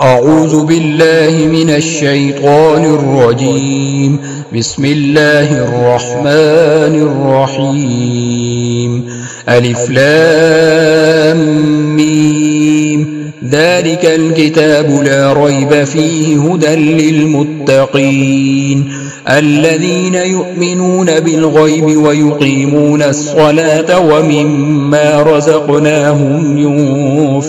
أعوذ بالله من الشيطان الرجيم. بسم الله الرحمن الرحيم. ألف لام ميم. ذلك الكتاب لا ريب فيه هدى للمتقين الذين يؤمنون بالغيب ويقيمون الصلاة ومما رزقناهم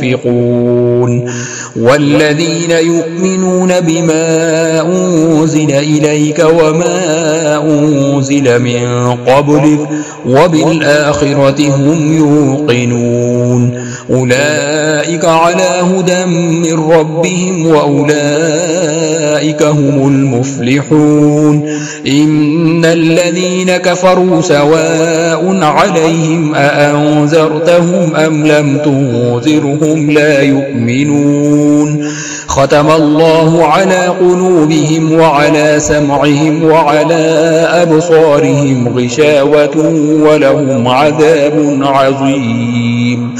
ينفقون والذين يؤمنون بما أنزل إليك وما أنزل من قبلك وبالآخرة هم يوقنون أولئك على هدى من ربهم وأولئك هم المفلحون. إن الذين كفروا سواء عليهم أأنذرتهم أم لم تنذرهم لا يؤمنون. ختم الله على قلوبهم وعلى سمعهم وعلى أبصارهم غشاوة ولهم عذاب عظيم.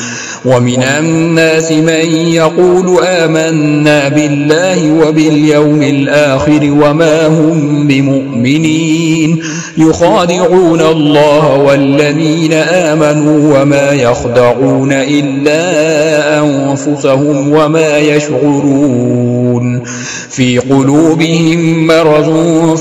ومن الناس من يقول آمنا بالله وباليوم الآخر وما هم بمؤمنين يخادعون الله والذين آمنوا وما يخدعون إلا أنفسهم وما يشعرون. في قلوبهم مرض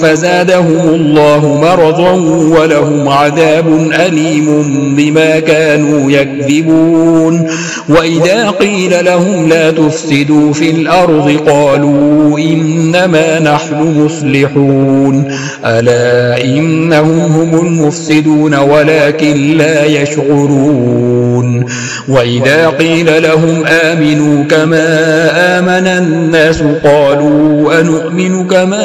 فزادهم الله مرضا ولهم عذاب أليم بما كانوا يكذبون. وإذا قيل لهم لا تفسدوا في الأرض قالوا إنما نحن مصلحون ألا إنهم هم المفسدون ولكن لا يشعرون. وإذا قيل لهم آمنوا كما آمن الناس قالوا أنؤمن كما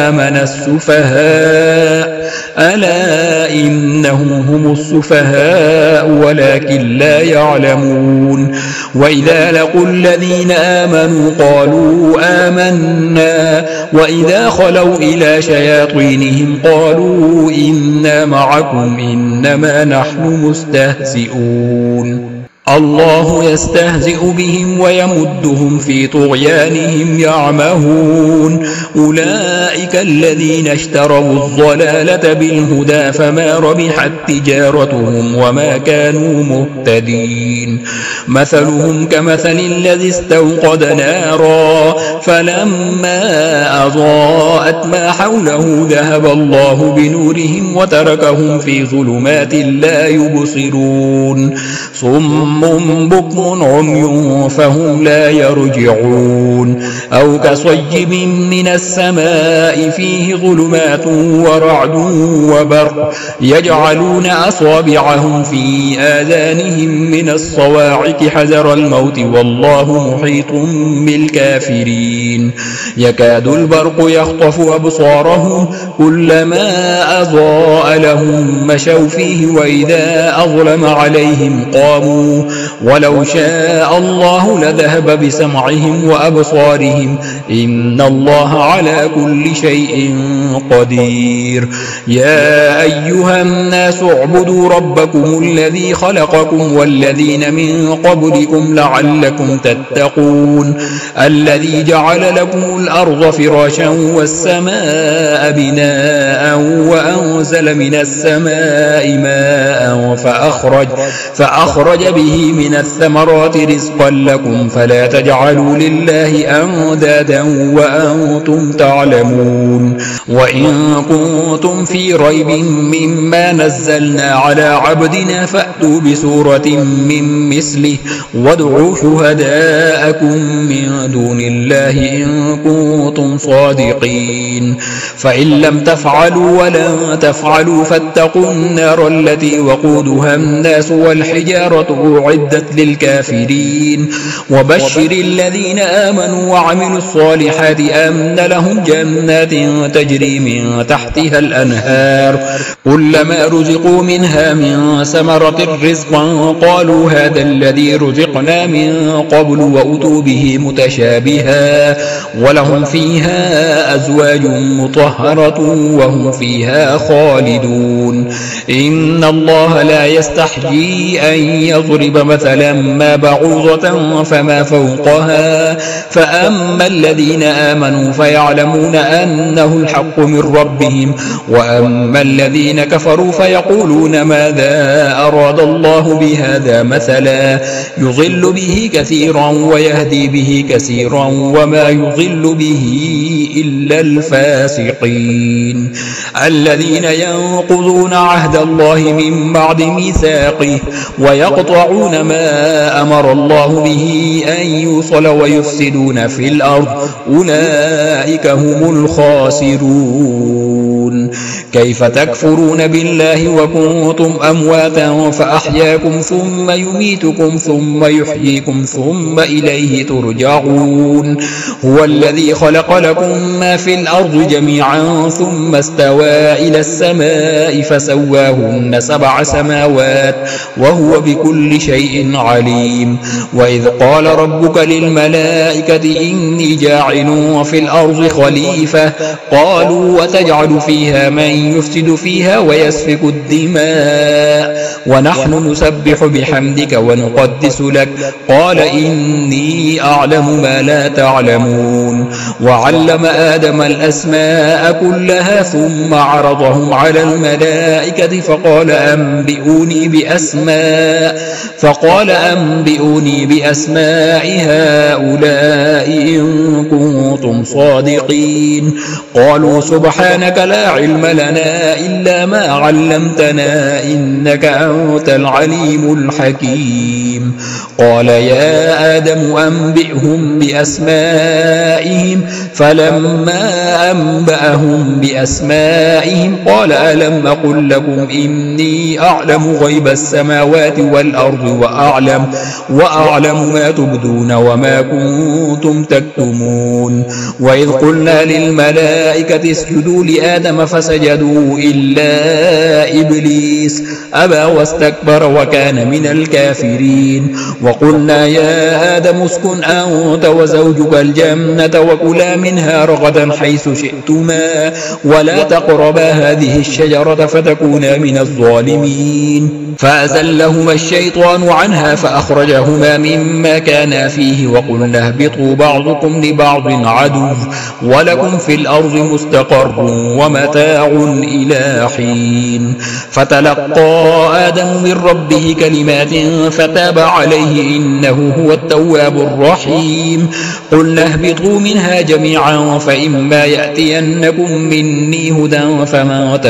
آمن السفهاء ألا إنهم هم السفهاء ولكن لا يعلمون. وإذا لقوا الذين آمنوا قالوا آمنا وإذا خلوا إلى شياطينهم قالوا إنا معكم إنما نحن مستهزئون. الله يستهزئ بهم ويمدهم في طغيانهم يعمهون. أولئك الذين اشتروا الضلالة بالهدى فما ربحت تجارتهم وما كانوا مهتدين. مثلهم كمثل الذي استوقد نارا فلما أضاءت ما حوله ذهب الله بنورهم وتركهم في ظلمات لا يبصرون. صم بكم عمي فهم لا يرجعون. أو كصيب من السماء فيه ظلمات ورعد وبرق يجعلون أصابعهم في آذانهم من الصواعق حذر الموت والله محيط بالكافرين. يكاد البرق يخطف أبصارهم كلما أضاء لهم مشوا فيه وإذا أظلم عليهم قاموا ولو شاء الله لذهب بسمعهم وأبصارهم إن الله على كل شيء قدير. يا أيها الناس اعبدوا ربكم الذي خلقكم والذين من قبلكم لعلكم تتقون. الذي جعل لكم الأرض فراشا والسماء بناء وأنزل من السماء ماء فأخرج به من الثمرات رزقا لكم فلا تجعلوا لله أندادا وأنتم تعلمون. وإن كنتم في ريب مما نزلنا على عبدنا فأتوا بسورة من مثله وادعوا شهداءكم من دون الله إن كنتم صادقين. فإن لم تفعلوا ولن تفعلوا فاتقوا النار التي وقودها الناس والحجارة أعدت للكافرين. وبشر الذين آمنوا وعملوا الصالحات أن لهم جنات تجري من تحتها الأنهار كلما رزقوا منها من ثمرة رزقا قالوا هذا الذي رزقنا من قبل وأتوا به متشابها ولهم فيها أزواج مطهرة وهم فيها خالدون إن الله لا يستحيي أن يضرب مثلا ما بعوضة فما فوقها فأما الذين آمنوا فيعلمون أنه الحق من ربهم وأما الذين كفروا فيقولون ماذا أراد الله بهذا مثلا يضل به كثيرا ويهدي به كثيرا وما يضل به إلا الفاسقين الذين ينقضون عهد الله من بعد ميثاقه ويقطعون ما أمر الله به أن يوصل ويفسدون في الأرض أولئك هم الخاسرون كيف تكفرون بالله وكنتم أمواتا فأحياكم ثم يميتكم ثم يحييكم ثم إليه ترجعون هو الذي خلق لكم ما في الأرض جميعا ثم استوى إلى السماء فسواهن 7 سماوات وهو بكل شيء عليم وإذ قال ربك للملائكة إني جاعل في الأرض خليفة قالوا وتجعل فيها من يفسد فيها ويسفك الدماء ونحن نسبح بحمدك ونقدس لك قال إني أعلم ما لا تعلمون وعلم آدم الأسماء كلها ثم عرضهم على الملائكة فقال أنبئوني بأسماء هؤلاء إن كنتم صادقين قالوا سبحانك لا علم لنا إلا ما علمتنا إنك أنت العليم الحكيم قال يا آدم أنبئهم بأسمائهم فلما أنبأهم بأسمائهم قال ألم أقل لكم إني أعلم غيب السماوات والأرض وأعلم ما تبدون وما كنتم تكتمون وإذ قلنا للملائكة اسجدوا لآدم فسجدوا إلا إبليس أبى واستكبر وكان من الكافرين وقلنا يا آدم اسكن أنت وزوجك الجنة وكلا منها رغدا حيث شئتما ولا تقربا هذه الشجرة فتكونا من الظالمين فأزلهما الشيطان عنها فأخرجهما مما كانا فيه وقلنا اهبطوا بعضكم لبعض عدو ولكم في الأرض مستقر ومتاع إلى حين فتلقى آدم من ربه كلمات فتاب عليه إنه هو التواب الرحيم قلنا اهبطوا منها جميعا فإما يأتينكم مني هدى فمن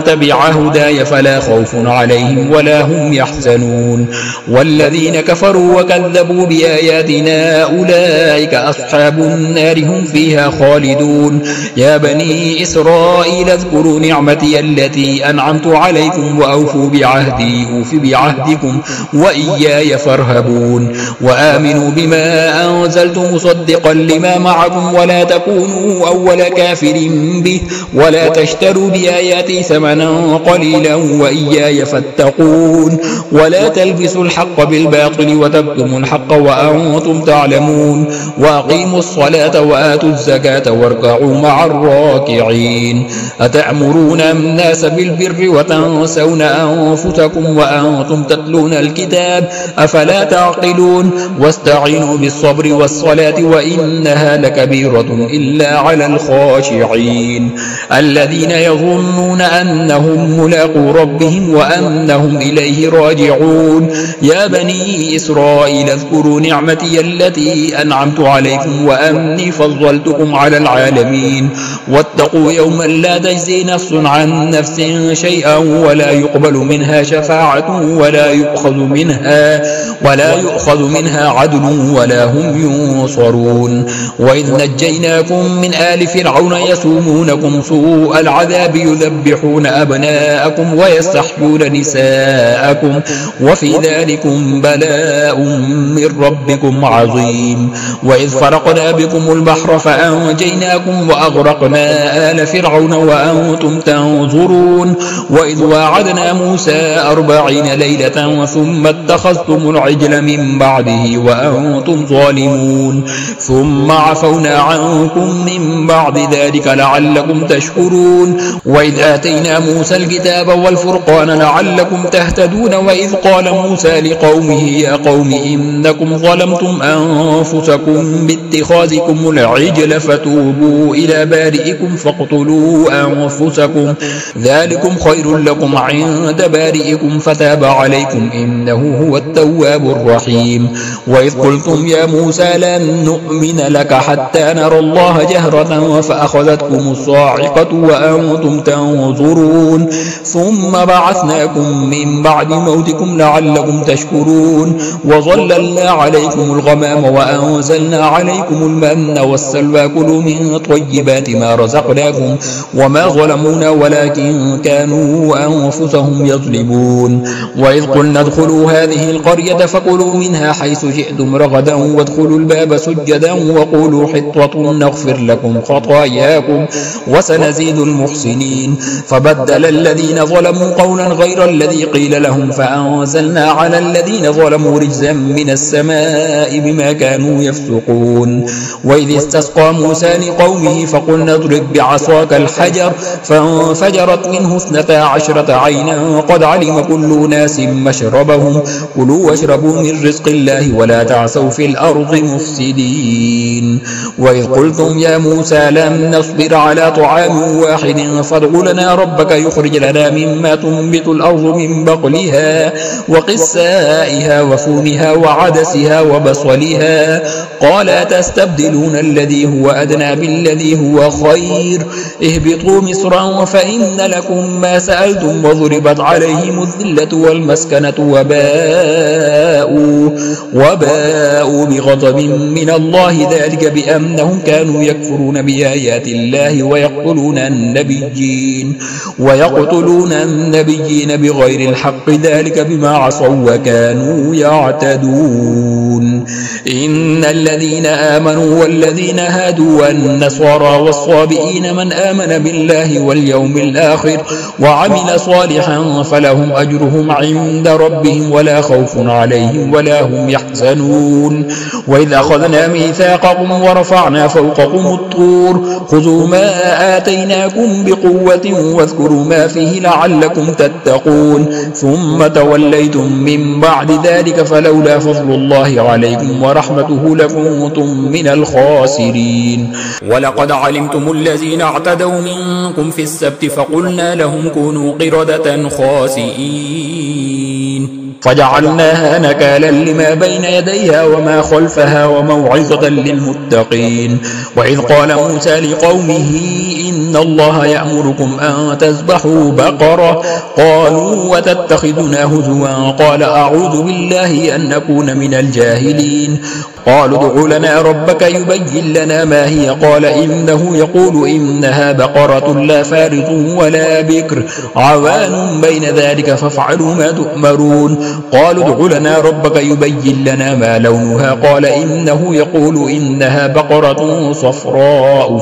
تبع هداي فلا خوف عليهم ولا هم يحزنون والذين كفروا وكذبوا بآياتنا أولئك أصحاب النار هم فيها خالدون يا بني إسرائيل اذكروا نعمتي التي أنعمت عليكم وأوفوا بعهدي أوف بعهدكم وإياي فارهبون وآمنوا بما أنزلت مصدقا لما معكم ولا تكونوا أول كافر به ولا تشتروا بآياتي ثمنا قليلا وإياي فاتقون ولا تلبسوا الحق بالباطل وتكتموا الحق وأنتم تعلمون وأقيموا الصلاة وآتوا الزكاة واركعوا مع الراكعين أتأمرون الناس بالبر وتنسون أنفسكم وأنتم تتلون الكتاب أفلا تعقلون واستعينوا بالصبر والصلاة وإنها لكبيرة إلا على الخاشعين الذين يظنون أنهم ملاقو ربهم وأنهم إليه راجعون يا بني إسرائيل اذكروا نعمتي التي أنعمت عليكم وأني فضلتكم على العالمين واتقوا يوما لا تجزي نفس عن نفس شيئا ولا يقبل منها شفاعة ولا يؤخذ منها عدل ولا هم ينصرون وإذ نجيناكم من آل فرعون يسومونكم سوء العذاب يذبحون أبناءكم ويستحيون نساءكم وفي ذلكم بلاء من ربكم عظيم وإذ فرقنا بكم البحر فأنجيناكم وأغرقنا آل فرعون وأنتم تنظرون وإذ واعدنا موسى 40 ليلة ثم اتخذتم العجل من بعده وأنتم ظالمون ثم عفونا عنكم من بعد ذلك لعلكم تشكرون وإذ آتينا موسى الكتاب والفرقان لعلكم تهتدون وإذ قال موسى لقومه يا قوم إنكم ظلمتم أنفسكم باتخاذكم العجل فتوبوا إلى بارئكم فاقتلوا أنفسكم ذلكم خير لكم عند بارئكم فتاب عليكم إنه هو التواب الرحيم وإذ قلتم يا موسى لن نؤمن لك حتى نرى الله جهرة فأخذتكم الصاعقة وأنتم تنظرون ثم بعثناكم من بعد موتكم لعلكم تشكرون وظللنا عليكم الغمام وأنزلنا عليكم المن والسلوى كلوا من طيبات ما رزقناكم وما ظلمونا ولكن كانوا أنفسهم يظلمون وإذ قلنا ادخلوا هذه القرية فكلوا منها حيث جئتم رغدا وادخلوا الباب سجدا وقولوا حطة نغفر لكم خطاياكم وسنزيد المحسنين فبدل الذين ظلموا قولا غير الذي قيل لهم فأنزلنا على الذين ظلموا رجزا من السماء بما كانوا يفسقون وإذ استسقى موسى لقومه فقلنا اضرب بعصاك الحجر فانفجرت منه 12 عينا قد علم كل ناس مشربهم كلوا واشربوا من رزق الله ولا تعثوا في الأرض مفسدين وإذ قلتم يا موسى لن نصبر على طعام واحد فادع لنا ربك يخرج لنا مما تنبت الأرض من بقلها وقثائها وفومها وعدسها وبصلها قال تستبدلون الذي هو أدنى بالذي هو خير اهبطوا مصرا فإن لكم ما سألتم وضربت عليهم الذلة والمسكنة وباءوا بغضب من الله ذلك بأنهم كانوا يكفرون بآيات الله ويقتلون النبيين بغير الحق ذلك بما عصوا وكانوا يعتدون إن الذين آمنوا والذين هادوا والنصارى والصابئين من آمن بالله واليوم الآخر وعمل صالحا فلهم أجرهم عند ربهم ولا خوف عليهم ولا هم يحزنون وإذ أخذنا ميثاقكم ورفعنا فوقكم الطور خذوا ما آتيناكم بقوة واذكروا ما فيه لعلكم تتقون ثم توليتم من بعد ذلك فلولا فضل الله عليكم ورحمته لكنتم من الخاسرين ولقد علمتم الذين اعتدوا منكم في السبت فقلنا لهم كونوا قردة خاسئين فجعلناها نكالا لما بين يديها وما خلفها وموعظة للمتقين وإذ قال موسى لقومه إن الله يأمركم أن تذبحوا بقرة قالوا وتتخذنا هزوا قال أعوذ بالله أن نكون من الجاهلين قالوا ادع لنا ربك يبين لنا ما هي قال إنه يقول إنها بقرة لا فارض ولا بكر عوان بين ذلك فافعلوا ما تؤمرون قالوا ادع لنا ربك يبين لنا ما لونها قال إنه يقول إنها بقرة صفراء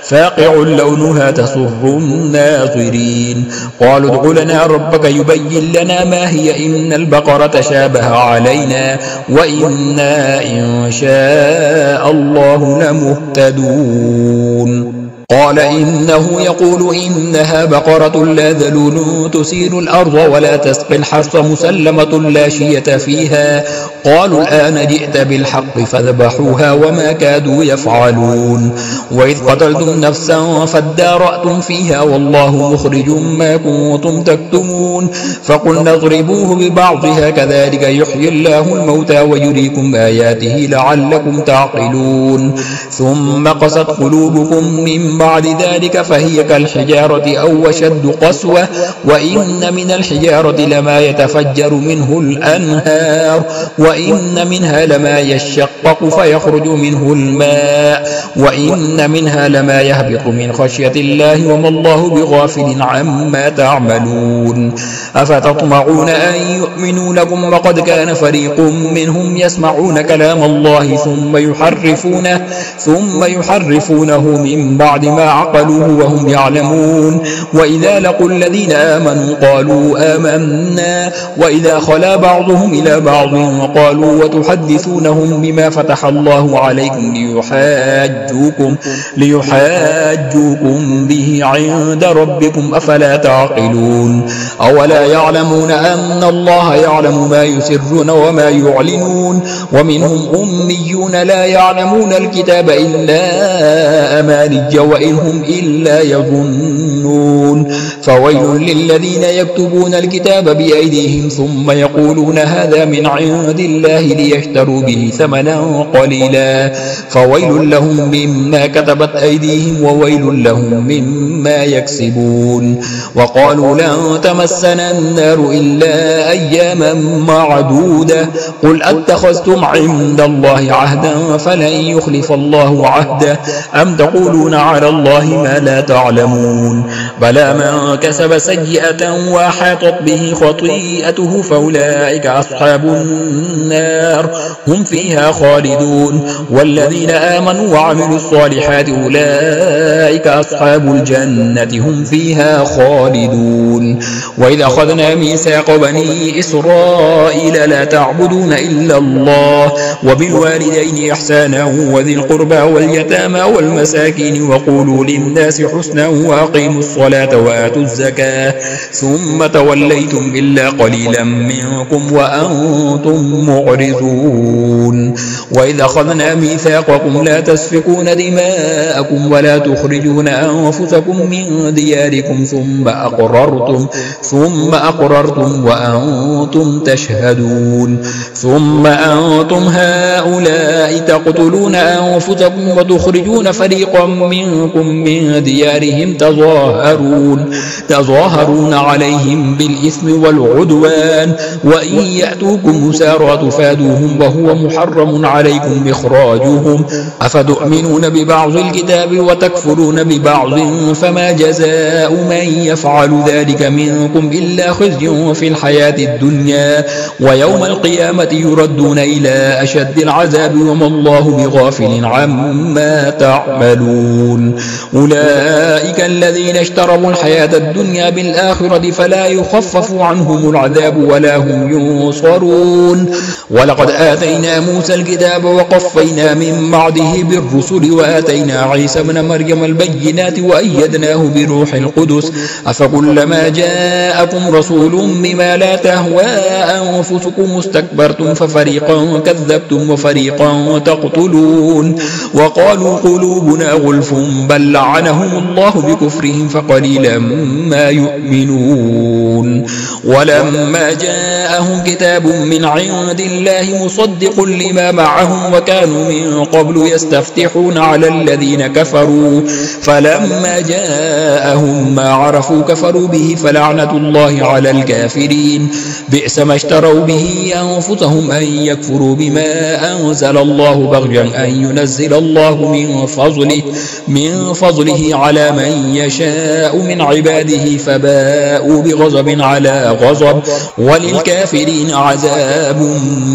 فاقع لونها تسر الناظرين قالوا ادع لنا ربك يبين لنا ما هي إن البقرة شابه علينا وإنا إن شاء الله لمهتدون قال إنه يقول إنها بقرة لا ذلول تثير الأرض ولا تسقي الحرث مسلمة لا شية فيها قالوا الآن جئت بالحق فذبحوها وما كادوا يفعلون وإذ قتلتم نفسا فادارأتم فيها والله مخرج ما كنتم تكتمون فقلنا اضربوه ببعضها كذلك يحيي الله الموتى ويريكم آياته لعلكم تعقلون ثم قست قلوبكم من بعد ذلك فهي كالحجارة أو أشد قسوة وإن من الحجارة لما يتفجر منه الأنهار وإن منها لما يشقق فيخرج منه الماء وإن منها لما يهبط من خشية الله وما الله بغافل عما تعملون أفتطمعون أن يؤمنوا لكم وقد كان فريق منهم يسمعون كلام الله ثم يحرفونه من بعد ما عقلوه وهم يعلمون. وإذا لقوا الذين آمنوا قالوا آمنا وإذا خلا بعضهم إلى بعض وقالوا وتحدثونهم بما فتح الله عليكم ليحاجوكم به عند ربكم أفلا تعقلون. أولا يعلمون أن الله يعلم ما يسرون وما يعلنون. ومنهم أميون لا يعلمون الكتاب إلا أماني وإن هم إلا يظنون. فويل للذين يكتبون الكتاب بأيديهم ثم يقولون هذا من عند الله ليشتروا به ثمنا قليلا فويل لهم مما كتبت أيديهم وويل لهم مما يكسبون. وقالوا لن تمسنا النار إلا أياما معدودة قل أتخذتم عند الله عهدا فلن يخلف الله عهده أم تقولون على الله ما لا تعلمون. بلى من كسب سيئة وحاطت به خطيئته فأولئك أصحاب النار هم فيها خالدون. والذين آمنوا وعملوا الصالحات أولئك أصحاب الجنة هم فيها خالدون. وإذا أخذنا ميثاق بني إسرائيل لا تعبدون إلا الله وبالوالدين إحسانا وذي القربى واليتامى والمساكين وقولوا للناس حسنا وأقيموا الصلاة وآتوا الزكاة ثم توليتم إلا قليلا منكم وأنتم معرضون. وإذا أخذنا ميثاقكم لا تسفكون دماءكم ولا تخرجون أنفسكم من دياركم ثم أقررتم وأنتم تشهدون. ثم أنتم هؤلاء تقتلون أنفسكم وتخرجون فريقا منكم من ديارهم تظاهرون عليهم بالإثم والعدوان وإن يأتوكم مسارى تفادوهم وهو محرم عليكم إخراجهم أفتؤمنون ببعض الكتاب وتكفرون ببعض فما جزاء من يفعل ذلك منكم إلا خزي في الحياة الدنيا ويوم القيامة يردون إلى أشد العذاب وما الله بغافل عما تعملون. أولئك الذين اشتروا الحياة الدنيا بالآخرة فلا يخفف عنهم العذاب ولا هم ينصرون. ولقد آتينا موسى الكتاب وقفينا من بعده بالرسل وآتينا عيسى ابن مريم البينات وأيدناه بروح القدس أفكلما جاءكم رسول بما لا تهوى أنفسكم استكبرتم ففريقا كذبتم وفريقا تقتلون. وقالوا قلوبنا غلف بل لعنهم الله بكفرهم فقليلا ما يؤمنون. ولما جاءهم كتاب من عند الله مصدق لما معهم وكانوا من قبل يستفتحون على الذين كفروا فلما جاءهم ما عرفوا كفروا به فلعنة الله على الكافرين. بئس ما اشتروا به أنفسهم أن يكفروا بما أنزل الله بغيا أن ينزل الله من فضله على من يشاء من عباده فباءوا بغضب على غضب وللكافرين عذاب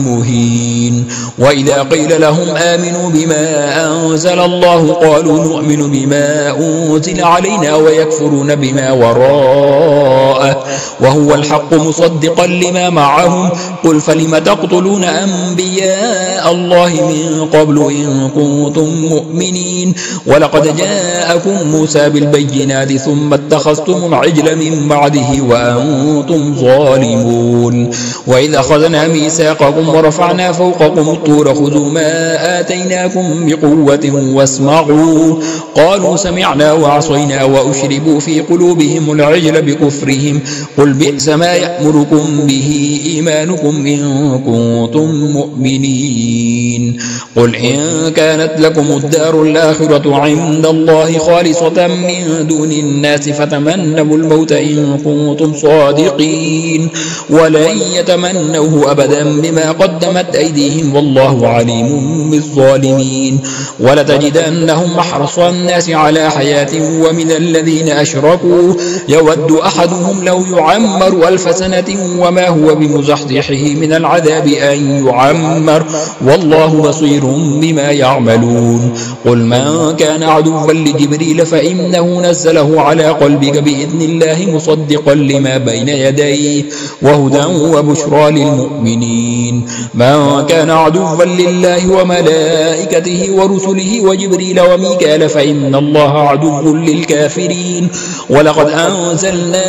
مهين. وإذا قيل لهم آمنوا بما أنزل الله قالوا نؤمن بما أنزل علينا ويكفرون بما وراءه وهو الحق مصدقا لما معهم قل فلم تقتلون أنبياء الله من قبل إن كنتم مؤمنين. ولقد جاءكم موسى بالبينات ثم اتخذتم العجل من بعده وأنتم ظالمون. وإذا أخذنا ميثاقكم ورفعنا فوقكم الطور خذوا ما آتيناكم بقوة واسمعوا قالوا سمعنا وعصينا وأشربوا في قلوبهم العجل بكفرهم قل بئس ما يأمركم به إيمانكم إن كنتم مؤمنين. قل إن كانت لكم الدار الآخرة عند الله خالصة من دون الناس فتمنوا الموت إن كنتم صادقين ولن يتمنوه أبدا بما قدمت أيديهم والله عليم بالظالمين. ولتجدنهم أحرص الناس على حياة ومن الذين أشركوا يود أحدهم لو يعمر 1000 سنة وما هو بمزحزحه به من العذاب أن يعمر والله بصير بما يعملون قل من كان عدوا لجبريل فإنه نزله على قلبك بإذن الله مصدقا لما بين يديه وهدى وبشرى للمؤمنين من كان عدوا لله وملائكته ورسله وجبريل وميكال فإن الله عدو للكافرين ولقد أنزلنا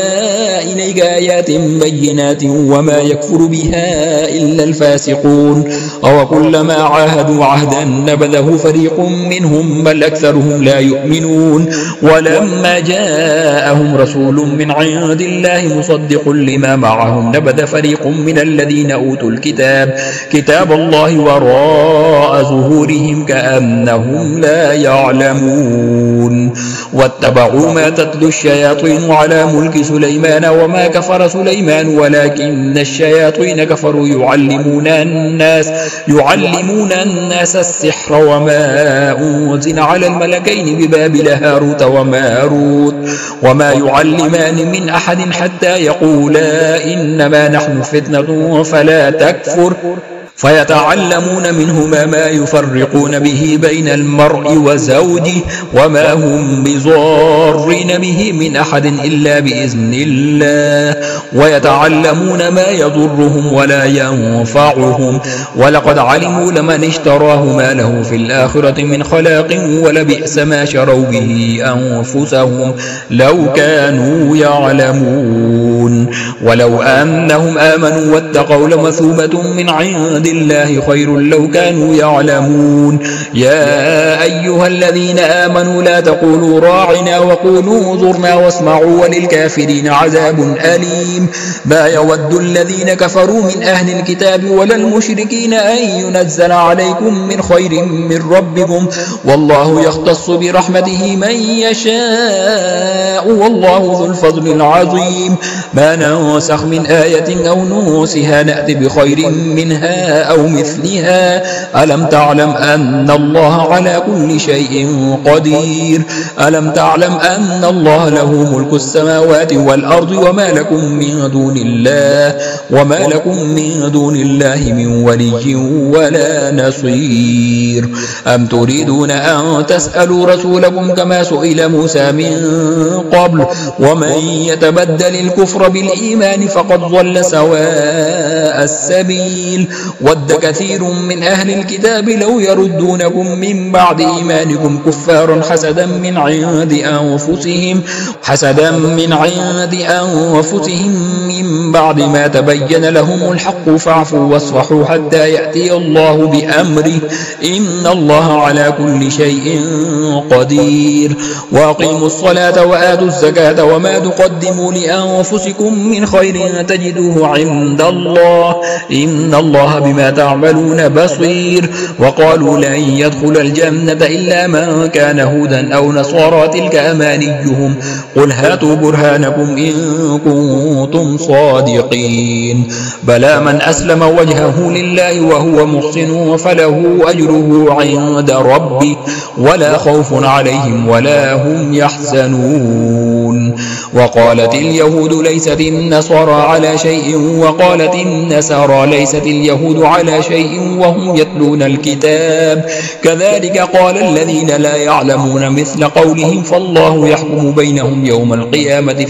إليك آيات بينات وما يكفر بها إلا الفاسقون أو كلما عاهدوا عهدا نبذه فريق منهم بل أكثرهم لا يؤمنون ولما جاءهم رسول من عند الله مصدق لما معهم نبذ فريق من الذين أوتوا الكتاب كتاب الله وراء ظهورهم كأنهم لا يعلمون واتبعوا ما تتلو الشياطين على ملك سليمان وما كفر سليمان ولكن الشياطين كفروا يعلمون الناس السحر وما أنزل على الملكين ببابل هاروت وماروت وما يعلمان من أحد حتى يقولا إنما نحن فتنة فلا تكفر فيتعلمون منهما ما يفرقون به بين المرء وزوجه وما هم بضارين به من أحد إلا بإذن الله ويتعلمون ما يضرهم ولا ينفعهم ولقد علموا لمن اشتراه ما له في الآخرة من خلاق ولبئس ما شروا به أنفسهم لو كانوا يعلمون ولو أنهم آمنوا واتقوا لمثوبة من عند الله خير لو كانوا يعلمون يا أيها الذين آمنوا لا تقولوا راعنا وقولوا انظرنا واسمعوا وللكافرين عذاب أليم ما يود الذين كفروا من أهل الكتاب ولا المشركين أن ينزل عليكم من خير من ربكم والله يختص برحمته من يشاء والله ذو الفضل العظيم ما ننسخ من آية أو ننسها نأتي بخير منها أو مثلها ألم تعلم أن الله على كل شيء قدير ألم تعلم أن الله له ملك السماوات والأرض وما لكم من دون الله من ولي ولا نصير أم تريدون أن تسألوا رسولكم كما سئل موسى من قبل ومن يتبدل الكفر بالإيمان فقد ضل سواء السبيل ود كثير من أهل الكتاب لو يردونكم من بعد إيمانكم كفارا حسدا من عند أنفسهم من بعد ما تبين لهم الحق فاعفوا واصفحوا حتى يأتي الله بأمره إن الله على كل شيء قدير وأقيموا الصلاة وآتوا الزكاة وما تقدموا لأنفسكم من خير تجدوه عند الله إن الله بما تعملون بصير وقالوا لن يدخل الجنة إلا من كان هودا أو نصارى تلك أمانيهم قل هاتوا برهانكم إن كنتم صادقين بلى من أسلم وجهه لله وهو محسن فله أجره عند ربه ولا خوف عليهم ولا هم يحزنون وقالت اليهود ليست النصارى على شيء وقالت النصارى ليست اليهود على شيء وهم يتلون الكتاب كذلك قال الذين لا يعلمون مثل قولهم فالله يحكم بينهم يوم القيامة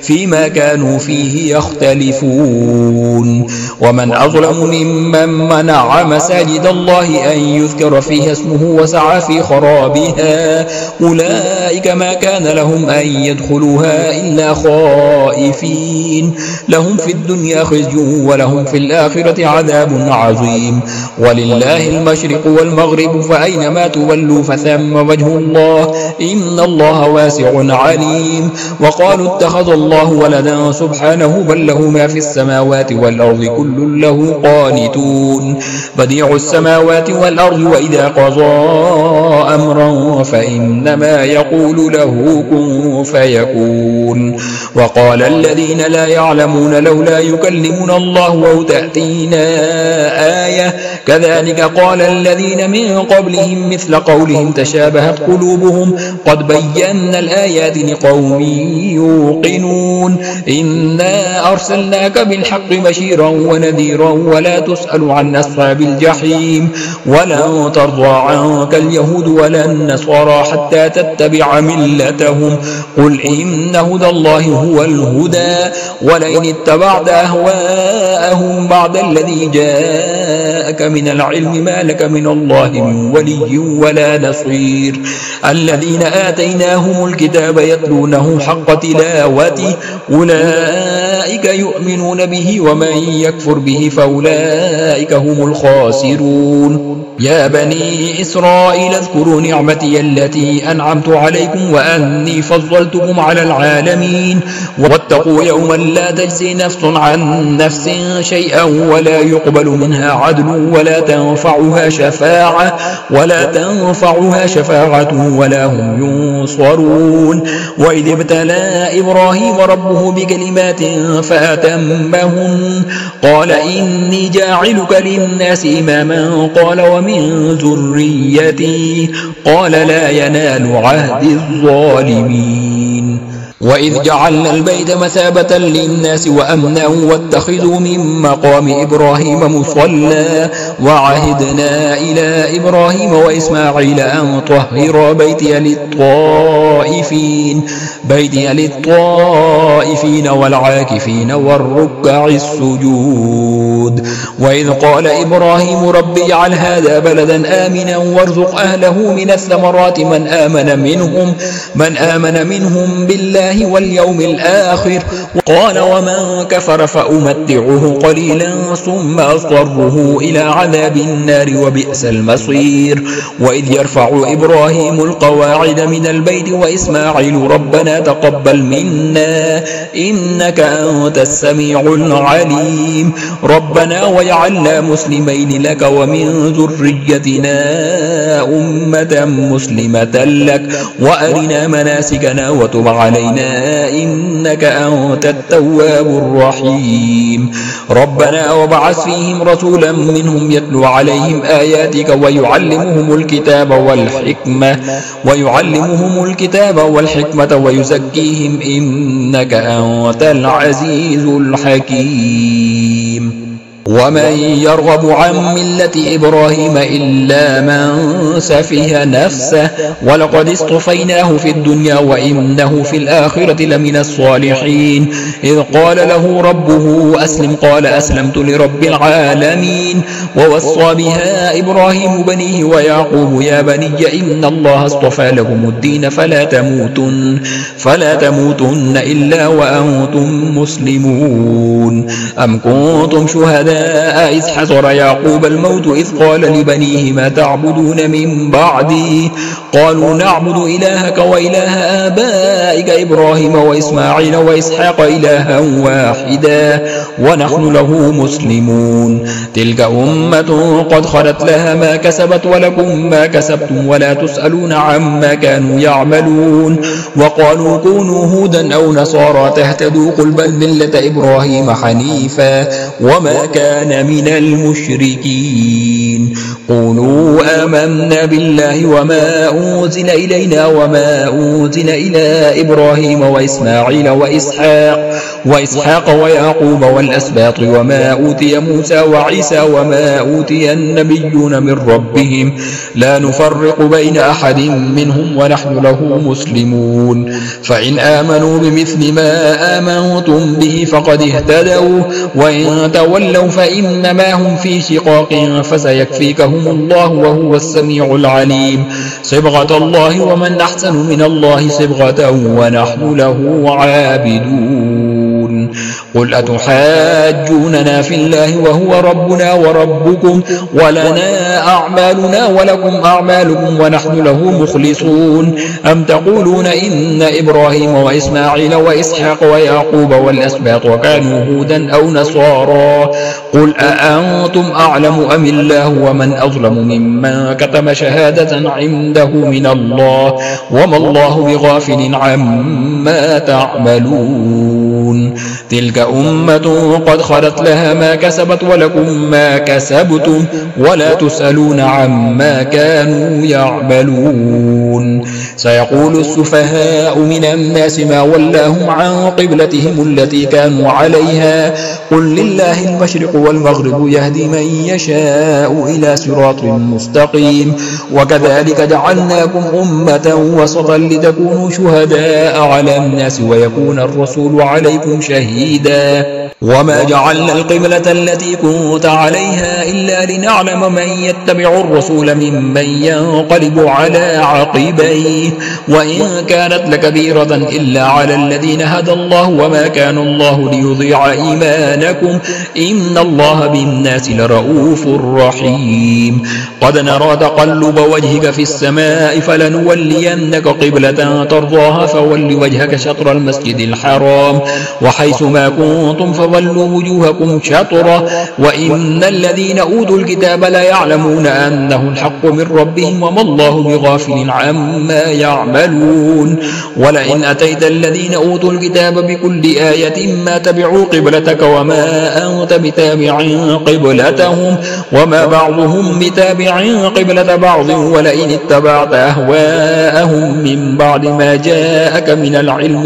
فيما كانوا فيه يختلفون ومن أظلم ممن منع مساجد الله أن يذكر فيها اسمه وسعى في خرابها أولئك ما كان لهم أن يدخلوها إلا خائفين لهم في الدنيا خزي ولهم في الآخرة عذاب عظيم ولله المشرق والمغرب فأينما تولوا فثم وجه الله إن الله واسع عليم وقالوا اتخذ الله ولدا سبحانه بل له ما في السماوات والأرض كل له قانتون بديع السماوات والأرض وإذا قضى أمرا فإنما يقول له كن فيكون وقال الذين لا يعلمون لولا يكلمنا الله أو تأتينا آية كذلك قال الذين من قبلهم مثل قولهم تشابهت قلوبهم قد بينا الآيات لقوم يوقنون إنا أرسلناك بالحق بشيرا ونذيرا ولا تسأل عن أصحاب الجحيم ولن ترضى عنك اليهود ولا النصارى حتى تتبع ملتهم قل إن هدى الله هو الهدى ولئن اتبعت أهواءهم بعد الذي جاءك من العلم ما لك من الله من ولي ولا نصير الذين آتيناهم الكتاب يتلونه حق تلاوته أولئك يؤمنون به ومن يكفر به فأولئك هم الخاسرون يا بني إسرائيل اذكروا نعمتي التي أنعمت عليكم وأني فضلتكم على العالمين واتقوا يوما لا تجزي نفس عن نفس شيئا ولا يقبل منها عدل ولا تنفعها شفاعة ولا هم ينصرون وإذ ابتلى إبراهيم ربه بكلمات فأتمهن قال إني جاعلك للناس إماما قال ومن ذريتي قال لا ينال عهد الظالمين وإذ جعلنا البيت مثابة للناس وأمنا واتخذوا من مقام إبراهيم مصلى وعهدنا إلى إبراهيم وإسماعيل أن طهر بيتي للطائفين والعاكفين والركع السجود وإذ قال إبراهيم رب اجعل هذا بلدا آمنا وارزق أهله من الثمرات من آمن منهم بالله واليوم الآخر قال ومن كفر فأمتعه قليلا ثم أضطره إلى عذاب النار وبئس المصير وإذ يرفع إبراهيم القواعد من البيت وإسماعيل ربنا تقبل منا إنك أنت السميع العليم ربنا واجعلنا مسلمين لك ومن ذريتنا أمة مسلمة لك وأرنا مناسكنا وتب علينا إنك أنت التواب الرحيم ربنا وابعث فيهم رسولا منهم يتلو عليهم آياتك ويعلمهم الكتاب والحكمة ويزكيهم إنك أنت العزيز الحكيم ومن يرغب عن ملة إبراهيم إلا من سفه نفسه ولقد اصطفيناه في الدنيا وإنه في الآخرة لمن الصالحين إذ قال له ربه أسلم قال أسلمت لرب العالمين ووصى بها إبراهيم بنيه ويعقوب يا بني إن الله اصطفى لكم الدين فلا تموتن إلا وأنتم مسلمون أم كنتم شهداء إذ حضر يعقوب الموت إذ قال لبنيه ما تعبدون من بعدي قالوا نعبد إلهك وإله آبائك إبراهيم وإسماعيل وإسحاق إلها واحدا ونحن له مسلمون تلك أمة قد خلت لها ما كسبت ولكم ما كسبتم ولا تسألون عما كانوا يعملون وقالوا كونوا هودا أو نصارى تهتدوا قل بل ملة إبراهيم حنيفا وما كان من المشركين قولوا آمنا بالله وما أنزل إلينا وما أنزل إلى إبراهيم وإسماعيل وإسحاق ويعقوب والأسباط وما أوتي موسى وعيسى وما أوتي النبيون من ربهم لا نفرق بين أحد منهم ونحن له مسلمون فإن آمنوا بمثل ما آمنتم به فقد اهتدوا وإن تولوا فإنما هم في شقاق فسيكفيكهم الله وهو السميع العليم صبغة الله ومن أحسن من الله صبغة ونحن له عابدون قل أتحاجوننا في الله وهو ربنا وربكم ولنا أعمالنا ولكم أعمالكم ونحن له مخلصون أم تقولون إن إبراهيم وإسماعيل وإسحاق ويعقوب والأسباط وكانوا هودا أو نصارى قل أأنتم أعلم أم الله ومن أظلم ممن كتم شهادة عنده من الله وما الله بغافل عما تعملون تلك أمة قد خلت لها ما كسبت ولكم ما كسبتم ولا تسألون عما كانوا يعملون. سيقول السفهاء من الناس ما ولاهم عن قبلتهم التي كانوا عليها قل لله المشرق والمغرب يهدي من يشاء إلى صراط مستقيم. وكذلك جعلناكم أمة وسطا لتكونوا شهداء على الناس ويكون الرسول عليكم شهيدا. وما جعلنا القبلة التي كنت عليها إلا لنعلم من يتبع الرسول ممن ينقلب على عقبيه وإن كانت لكبيرة إلا على الذين هدى الله وما كان الله ليضيع إيمانكم إن الله بالناس لرؤوف رحيم. قد نرى تقلب وجهك في السماء فلنولينك قبلة ترضاها فول وجهك شطر المسجد الحرام وحيث ما كنتم فولوا وجوهكم شطره وإن الذين أوتوا الكتاب لا يعلمون أنه الحق من ربهم وما الله بغافل عما يعملون. ولئن أتيت الذين أوتوا الكتاب بكل آية ما تبعوا قبلتك وما أنت بتابع قبلتهم وما بعضهم بتابع قبلة بعض ولئن اتبعت أهواءهم من بعد ما جاءك من العلم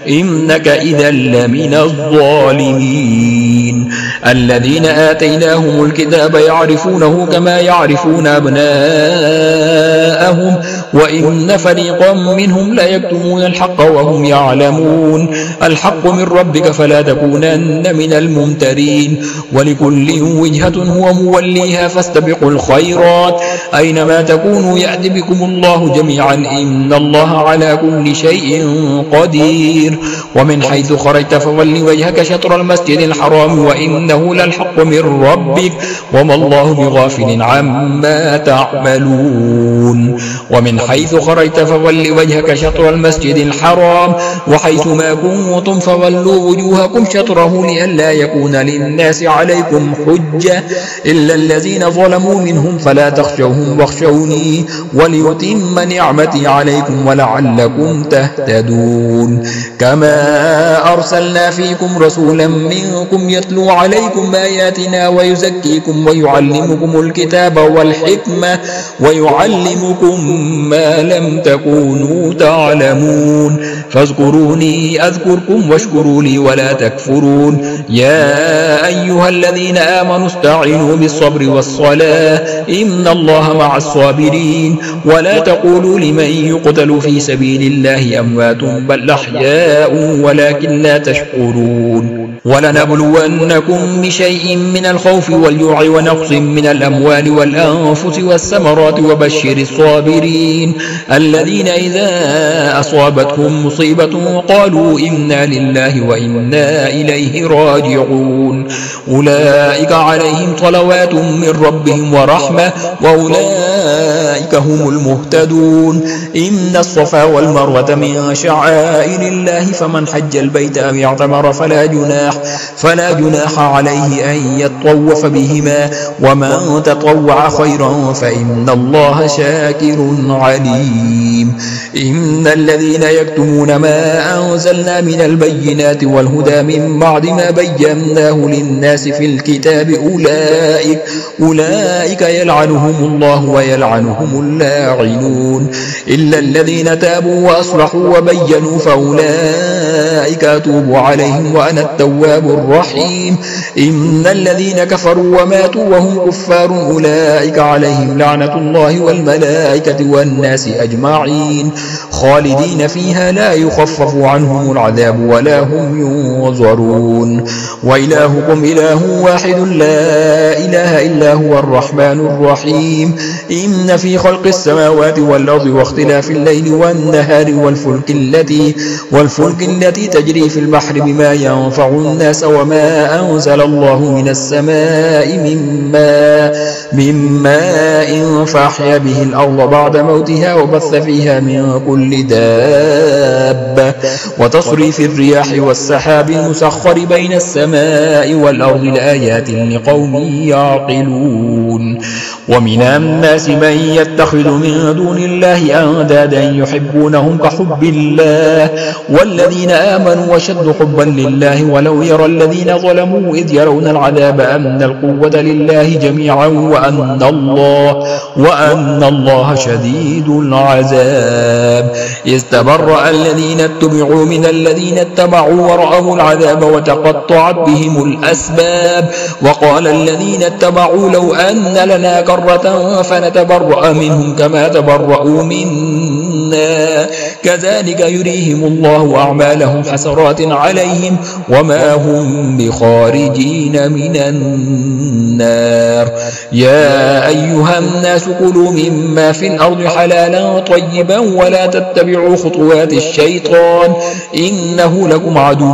إنك إذا لمن الظالمين. الذين آتيناهم الكتاب يعرفونه كما يعرفون أبناءهم وإن فريقا منهم لا يكتمون الحق وهم يعلمون. الحق من ربك فلا تكونن من الممترين. ولكل وجهة هو موليها فاستبقوا الخيرات أينما تكونوا يأتي بكم الله جميعا إن الله على كل شيء قدير. ومن حيث خرجت فول وجهك شطر المسجد الحرام وإنه للحق من ربك وما الله بغافل عما تعملون. ومن حيث خرجت فول وجهك شطر المسجد الحرام وحيث ما كنتم فولوا وجوهكم شطره لئلا يكون للناس عليكم حجة إلا الذين ظلموا منهم فلا تخشوهم واخشوني وليتم نعمتي عليكم ولعلكم تهتدون. كما أرسلنا فيكم رسولا منكم يتلو عليكم آياتنا ويزكيكم ويعلمكم الكتاب والحكمة ويعلمكم ما لم تكونوا تعلمون. فاذكروني أذكركم واشكروا لي ولا تكفرون. يا أيها الذين آمنوا استعينوا بالصبر والصلاة إن الله مع الصابرين. ولا تقولوا لمن يقتل في سبيل الله أموات بل أحياء ولكن لا تشكرون. ولنبلونكم بشيء من الخوف والجوع ونقص من الأموال والأنفس والثمرات وبشر الصابرين الذين إذا أصابتهم مصيبة قالوا إنا لله وإنا إليه راجعون. أولئك عليهم صلوات من ربهم ورحمة وأولئك هم المهتدون. إن الصفا والمروة من شعائر الله فمن حج البيت أو اعتمر فلا جناح عليه أن يطوف بهما ومن تطوع خيرا فإن الله شاكر عليم. إن الذين يكتمون ما أنزلنا من البينات والهدى من بعد ما بيناه للناس في الكتاب أولئك يلعنهم الله ويلعنهم اللاعنون إلا الذين تابوا وأصلحوا وبينوا فأولئك أتوب عليهم وأنا التواب الرحيم. إن الذين كفروا وماتوا وهم كفار أولئك عليهم لعنة الله والملائكة والناس أجمعين خالدين فيها لا يخفف عنهم العذاب ولا هم ينظرون. وإلهكم إله واحد لا إله إلا هو الرحمن الرحيم. إن في خلق السماوات والأرض واختلاف الليل والنهار والفلك التي تجري في البحر بما ينفع الناس وما أنزل الله من السماء من ماء فأحيا به الأرض بعد موتها وبث فيها من كل دابة وتصريف الرياح والسحاب المسخر بين السماء والأرض لآيات لقوم يعقلون. ومن الناس من يتخذ من دون الله أندادا يحبونهم كحب الله والذين آمنوا وشد حبا لله ولو يرى الذين ظلموا إذ يرون العذاب أن القوة لله جميعا وأن الله شديد العذاب. استبرأ الذين اتبعوا من الذين اتبعوا ورأوا العذاب وتقطعت بهم الأسباب. وقال الذين اتبعوا لو أن لنا كرة فنتبرأ منهم كما تبرأوا منا كذلك يريهم الله أعمالهم حسرات عليهم وما هم بخارجين من النار. يا أيها الناس كلوا مما في الأرض حلالا طيبا ولا تتبعوا خطوات الشيطان إنه لكم عدو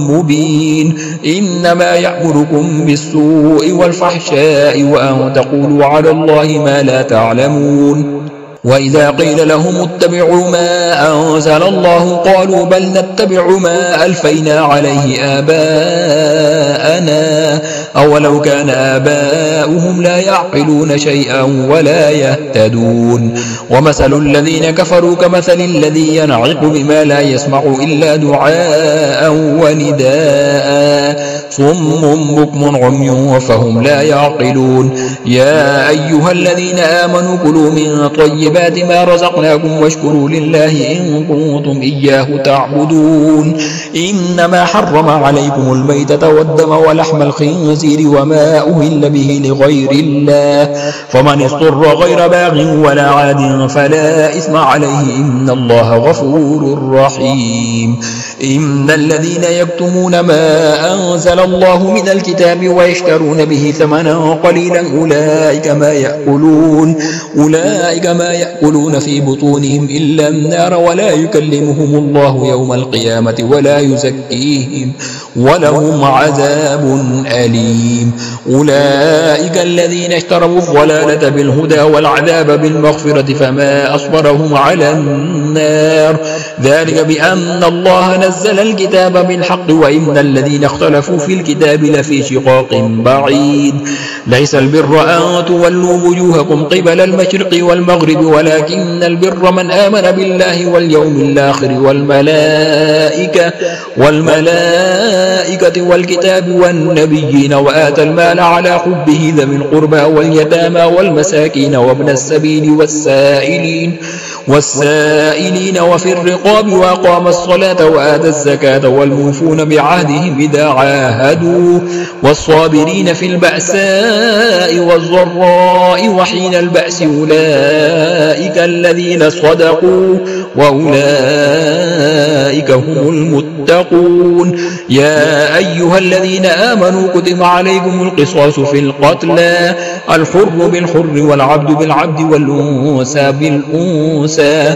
مبين. إنما يأمركم بالسوء والفحشاء وأن تقولوا على الله ما لا تعلمون. وإذا قيل لهم اتبعوا ما أنزل الله قالوا بل نتبع ما ألفينا عليه آباءنا أولو كان آباؤهم لا يعقلون شيئا ولا يهتدون. ومثل الذين كفروا كمثل الذي ينعق بما لا يسمع إلا دعاء ونداء صم بكم عمي فهم لا يعقلون. يا أيها الذين آمنوا كلوا من طيبات ما رزقناكم واشكروا لله إن كنتم إياه تعبدون. إنما حرم عليكم الميتة والدم ولحم الخنزير وما أهل به لغير الله فمن اضطر غير باغ ولا عاد فلا إثم عليه إن الله غفور رحيم. إن الذين يكتمون ما أنزل الله من الكتاب ويشترون به ثمنا قليلا أولئك ما يأكلون في بطونهم إلا النار ولا يكلمهم الله يوم القيامة ولا يزكيهم ولهم عذاب أليم. أولئك الذين اشتروا الضلالة بالهدى والعذاب بالمغفرة فما أصبرهم على النار ذلك بأن الله نزل الكتاب بالحق وإن الذين اختلفوا في الكتاب لفي شقاق بعيد. ليس البر أن تولوا وجوهكم قبل المشرق والمغرب ولكن البر من آمن بالله واليوم الآخر والملائكة والكتاب والنبيين وآتى المال على حبه ذوي القربى واليتامى والمساكين وابن السبيل والسائلين وفي الرقاب وأقام الصلاة وآتى الزكاة والموفون بعهدهم إذا عاهدوا والصابرين في البأساء والضراء وحين البأس أولئك الذين صدقوا وأولئك هم المتقون. يا أيها الذين آمنوا كتب عليكم القصاص في القتلى الحر بالحر والعبد بالعبد والأنثى بالأنثى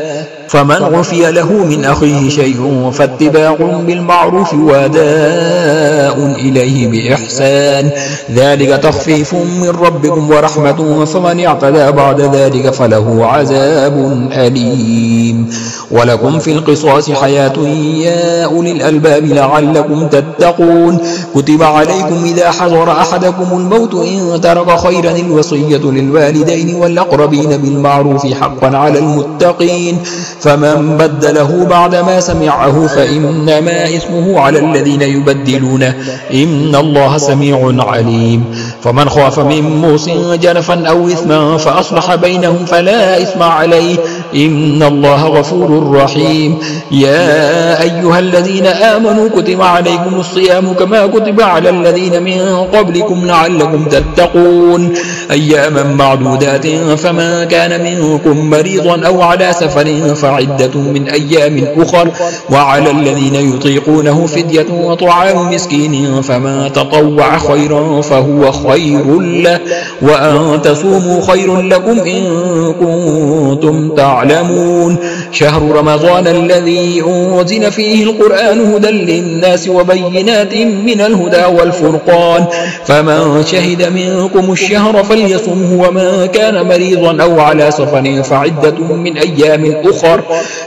فمن عفي له من أخيه شيء فاتباع بالمعروف وأداء إليه بإحسان ذلك تخفيف من ربكم ورحمة فمن اعتدى بعد ذلك فله عذاب أليم. ولكم في القصاص حياة يا أولي الألباب لعلكم تتقون. كتب عليكم إذا حضر أحدكم الموت إن ترك خيرا الوصية للوالدين والأقربين بالمعروف حقا على المتقين فمن بدله بعدما سمعه فإنما إثمه على الذين يبدلونه إن الله سميع عليم. فمن خاف من موص جنفا أو إثما فأصلح بينهم فلا إثم عليه إن الله غفور رحيم. يا أيها الذين آمنوا كتب عليكم الصيام كما كتب على الذين من قبلكم لعلكم تتقون أياما معدودات فمن كان منكم مريضا أو على سفر فعدة من أيام أخر وعلى الذين يطيقونه فدية طعام مسكين فما تطوع خيرا فهو خير له وأن تصوموا خير لكم إن كنتم تعلمون. تعلمون. شهر رمضان الذي أنزل فيه القرآن هدى للناس وبينات من الهدى والفرقان، فمن شهد منكم الشهر فليصمه، ومن كان مريضا أو على سفر فعدة من أيام أخر،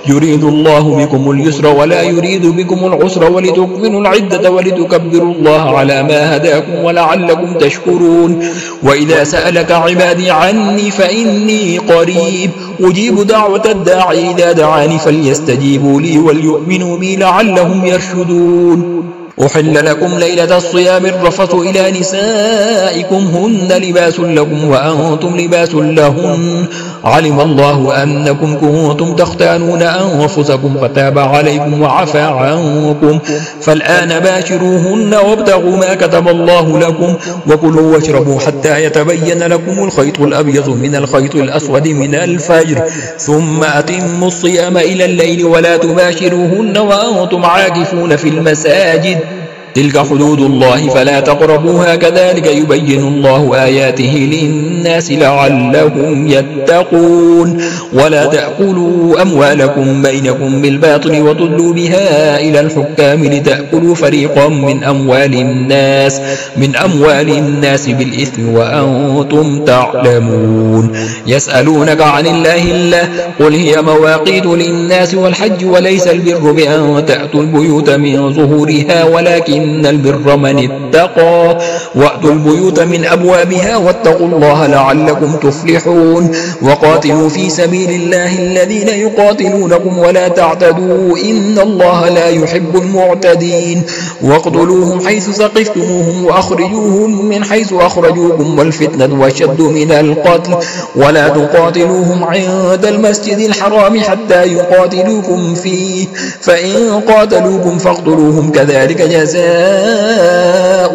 يريد الله بكم اليسر ولا يريد بكم العسر ولتكملوا العدة ولتكبروا الله على ما هداكم ولعلكم تشكرون. وإذا سألك عبادي عني فإني قريب أجيب دعوة الداعي إذا دعاني فليستجيبوا لي وليؤمنوا بي لعلهم يرشدون. أحل لكم ليلة الصيام الرفث إلى نسائكم هن لباس لكم وأنتم لباس لهن، علم الله أنكم كنتم تختانون أنفسكم فتاب عليكم وعفى عنكم، فالآن باشروهن وابتغوا ما كتب الله لكم، وكلوا واشربوا حتى يتبين لكم الخيط الأبيض من الخيط الأسود من الفجر، ثم أتموا الصيام إلى الليل ولا تباشروهن وأنتم عاكفون في المساجد، تلك حدود الله فلا تقربوها، كذلك يبين الله آياته للناس لعلهم يتقون. ولا تأكلوا أموالكم بينكم بالباطل وتدلوا بها إلى الحكام لتأكلوا فريقا من أموال الناس بالإثم وأنتم تعلمون. يسألونك عن الله قل هي مواقيت للناس والحج وليس البر بأن تأتوا البيوت من ظهورها ولكن البر من اتقى، وأتوا البيوت من أبوابها واتقوا الله لعلكم تفلحون. وقاتلوا في سبيل الله الذين يقاتلونكم ولا تعتدوا إن الله لا يحب المعتدين. واقتلوهم حيث ثقفتموهم وأخرجوهم من حيث أخرجوكم والفتنة أشد من القتل، ولا تقاتلوهم عند المسجد الحرام حتى يقاتلوكم فيه، فإن قاتلوكم فاقتلوهم كذلك جزاء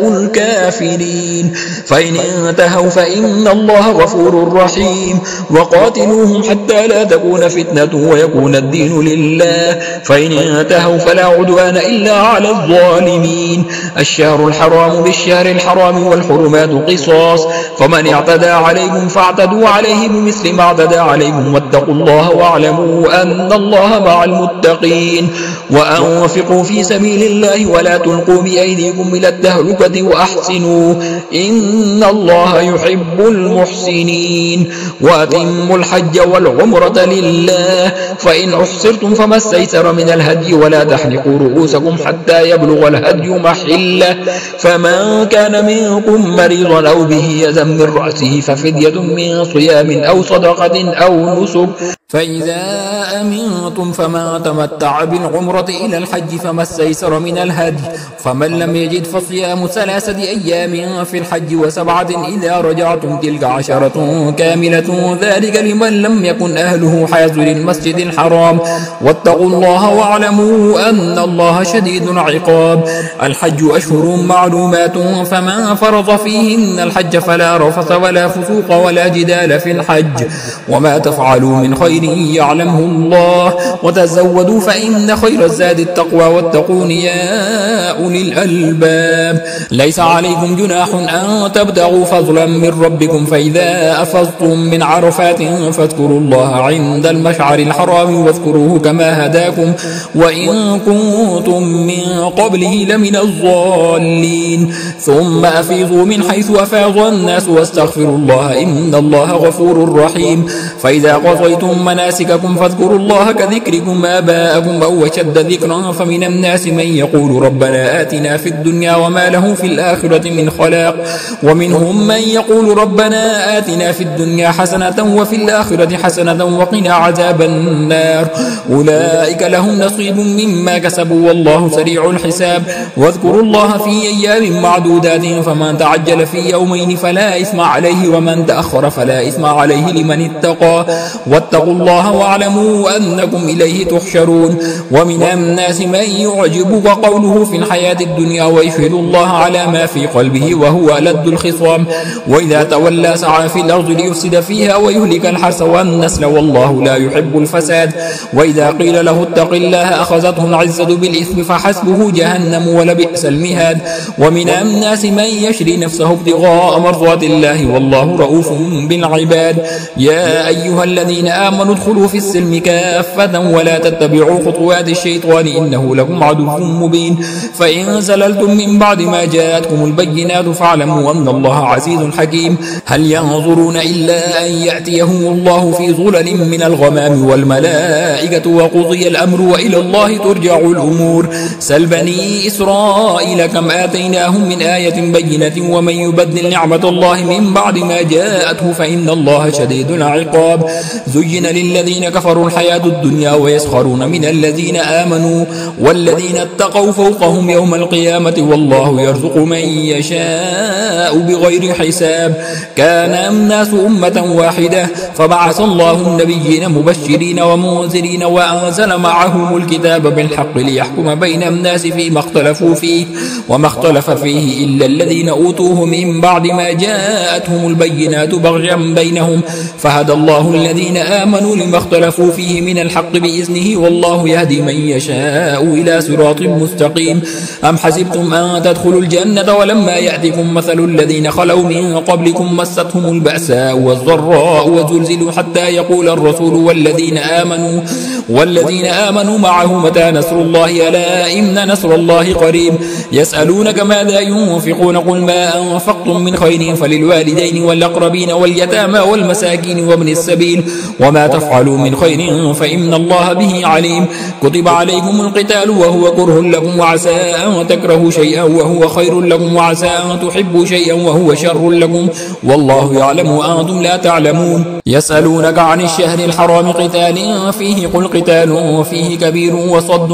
الكافرين. فإن انتهوا فإن الله غفور رحيم. وقاتلوهم حتى لا تكون فتنة ويكون الدين لله، فإن انتهوا فلا عدوان إلا على الظالمين. الشهر الحرام بالشهر الحرام والحرمات قصاص، فمن اعتدى عليكم فاعتدوا عليه بمثل ما اعتدى عليكم، واتقوا الله واعلموا أن الله مع المتقين. وأنفقوا في سبيل الله ولا تلقوا بأيديكم إلى التهلكة وأحسنوا إن الله يحب المحسنين. وأتموا الحج والعمرة لله، فإن أحصرتم فما استيسر من الهدي، ولا تحلقوا رؤوسكم حتى يبلغ الهدي محله، فمن كان منكم مريضا أو به أذى من رأسه ففدية من صيام أو صدقة أو نسك، فإذا أمنتم فمن تمتع بالعمرة إلى الحج فما استيسر من الهدي، فمن لم يجد فصيام 3 أيام في الحج و7 إذا رجعتم، تلك 10 كاملة، ذلك لمن لم يكن أهله حاضر المسجد الحرام. واتقوا الله واعلموا أن الله شديد العقاب. الحج أشهر معلومات، فمن فرض فيهن الحج فلا رفث ولا فسوق ولا جدال في الحج، وما تفعلوا من خير يعلمه الله، وتزودوا فإن خير الزاد التقوى واتقون يا أولي الألباب. ليس عليكم جناح أن تبتغوا فضلا من ربكم، فإذا أفضتم من عرفات فاذكروا الله عند المشعر الحرام واذكروه كما هداكم وإن كنتم من قبله لمن الضالين. ثم أفيضوا من حيث أفاض الناس واستغفروا الله إن الله غفور رحيم. فإذا قضيتم مناسككم فاذكروا الله كذكركم آباءكم أو أشد ذكرا، فمن الناس من يقول ربنا آتنا في الدنيا وما له في الآخرة من خلاق، ومنهم من يقول ربنا آتنا في الدنيا حسنة وفي الآخرة حسنة وقنا عذاب النار. أولئك لهم نصيب مما كسبوا والله سريع الحساب. واذكروا الله في أيام معدودات، فمن تعجل في يومين فلا إثم عليه ومن تأخر فلا إثم عليه لمن اتقى. واتقوا الله واعلموا أنكم إليه تحشرون. ومن الناس من يعجبك قوله في الحياة الدنيا ويشهد الله على ما في قلبه وهو ألد الخصام، وإذا تولى سعى في الأرض ليفسد فيها ويهلك الحرث والنسل والله لا يحب الفساد. وإذا قيل له اتق الله أخذته العزة بالإثم فحسبه جهنم ولبئس المهاد. ومن الناس من يشري نفسه ابتغاء مرضات الله والله رؤوف بالعباد. يا أيها الذين آمنوا آمنوا ادخلوا في السلم كافة ولا تتبعوا خطوات الشيطان إنه لكم عدو مبين فإن زللتم من بعد ما جاءتكم البينات فاعلموا أن الله عزيز حكيم هل ينظرون إلا أن يأتيهم الله في ظلل من الغمام والملائكة وقضي الأمر وإلى الله ترجع الأمور سل بني إسرائيل كم آتيناهم من آية بينة ومن يبدل نعمة الله من بعد ما جاءته فإن الله شديد العقاب زين للذين كفروا الحياة الدنيا ويسخرون من الذين آمنوا والذين اتقوا فوقهم يوم القيامة والله يرزق من يشاء بغير حساب كان الناس أمة واحدة فبعث الله النبيين مبشرين ومنذرين وأنزل معهم الكتاب بالحق ليحكم بين الناس فيما اختلفوا فيه وما اختلف فيه إلا الذين أوتوه من بعد ما جاءتهم البينات بغيا بينهم فهدى الله الذين آمنوا لما اختلفوا فيه من الحق بإذنه والله يهدي من يشاء إلى صراط مستقيم أم حسبتم أن تدخلوا الجنة ولما يأتكم مثل الذين خلوا من قبلكم مستهم البأساء والضراء وزلزلوا حتى يقول الرسول والذين آمنوا معه متى نصر الله ألا إن نصر الله قريب يسألونك ماذا ينفقون قل ما أنفقتم من خير فللوالدين والأقربين واليتامى والمساكين وابن السبيل وما تفعلوا من خير فإن الله به عليم كتب عليكم القتال وهو كره لكم وعسى أن تكرهوا شيئا وهو خير لكم وعسى أن تحبوا شيئا وهو شر لكم والله يعلم وأنتم لا تعلمون يسألونك عن الشهر الحرام قتال فيه قل قتال فيه كبير وصد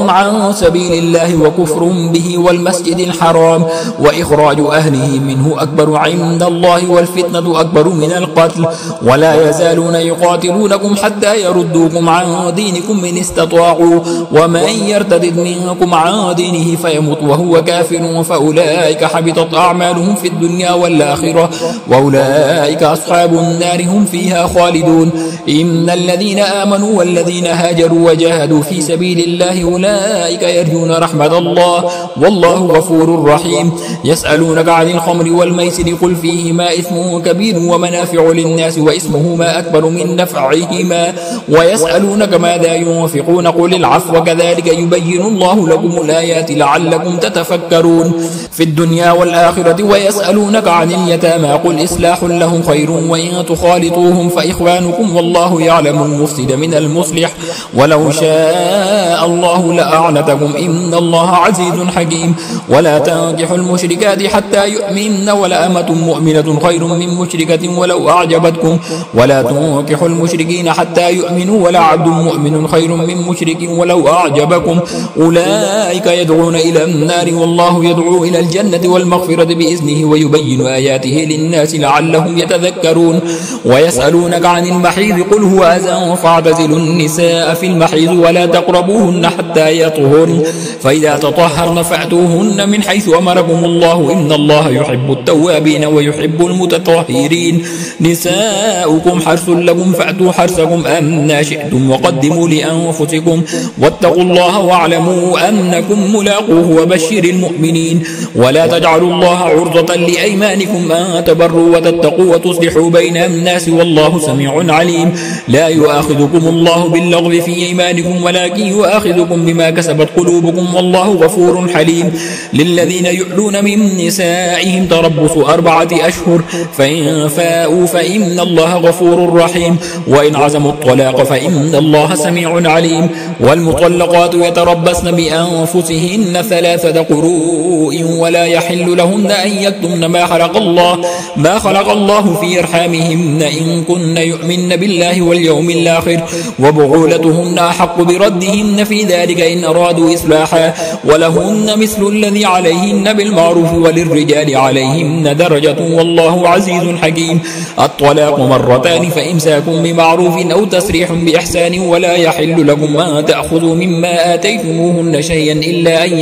عن سبيل الله وكفر به والمسجد الحرام وإخراج أهله منه أكبر عند الله والفتنة أكبر من القتل ولا يزالون يقاتلونكم حتى يردوكم عن دينكم إن استطاعوا ومن يرتد منكم عن دينه فيمت وهو كافر فأولئك حبطت أعمالهم في الدنيا والآخرة وأولئك أصحاب النار هم فيها خالدون إن الذين آمنوا والذين هاجروا وجاهدوا في سبيل الله أولئك يرجون رحمة الله والله غفور رحيم يسألونك عن الخمر والميسر قل فيهما إثم كبير ومنافع للناس وإسمهما أكبر من نفعهما ويسألونك ماذا ينفقون قل العفو كذلك يبين الله لكم الآيات لعلكم تتفكرون في الدنيا والآخرة ويسألونك عن اليتامى قل إصلاح لهم خير وإن تخالطوهم فإخوانكم والله يعلم المفسد من المصلح ولو شاء الله لأعنتكم إن الله عزيز حكيم ولا تنكحوا المشركات حتى يؤمن ولأمة مؤمنة خير من مشركة ولو أعجبتكم ولا تنكحوا المشركين حتى يؤمنوا ولا عبد مؤمن خير من مشرك ولو أعجبكم أولئك يدعون إلى النار والله يدعو إلى الجنة والمغفرة بإذنه ويبين آياته للناس لعلهم يتذكرون ويسألونك عن المحيض قل هو أذى فاعتزلوا النساء في المحيض ولا تقربوهن حتى يطهرن فإذا تطهرن فأتوهن من حيث أمركم الله إن الله يحب التوابين ويحب المتطهرين نساؤكم حرث لكم فأتوا حرثكم أن شئتم وقدموا لأنفسكم واتقوا الله واعلموا أنكم ملاقوه وبشر المؤمنين ولا تجعلوا الله عرضة لأيمانكم أن تبروا وتتقوا وتصلحوا بين الناس والله سميع عليم لا يؤاخذكم الله باللغو في أيمانكم ولكن يؤاخذكم بما كسبت قلوبكم والله غفور حليم للذين يؤلون من نسائهم تربص 4 أشهر فإن فاءوا فإن الله غفور رحيم وإن عزموا الطلاق فإن الله سميع عليم والمطلقات يتربصن بأنفسهن 3 قروء ولا يحل لهن أن يكتمن ما خلق الله في أرحامهن إن كن يؤمن بالله واليوم الآخر وبعولتهن أحق بردهن في ذلك إن أرادوا إصلاحا ولهن مثل الذي عليهن بالمعروف وللرجال عليهن درجة والله عزيز حكيم الطلاق 2 فإمساك بمعروف أو تسريح بإحسان ولا يحل لكم أن تأخذوا مما آتيتموهن شيئا إلا أن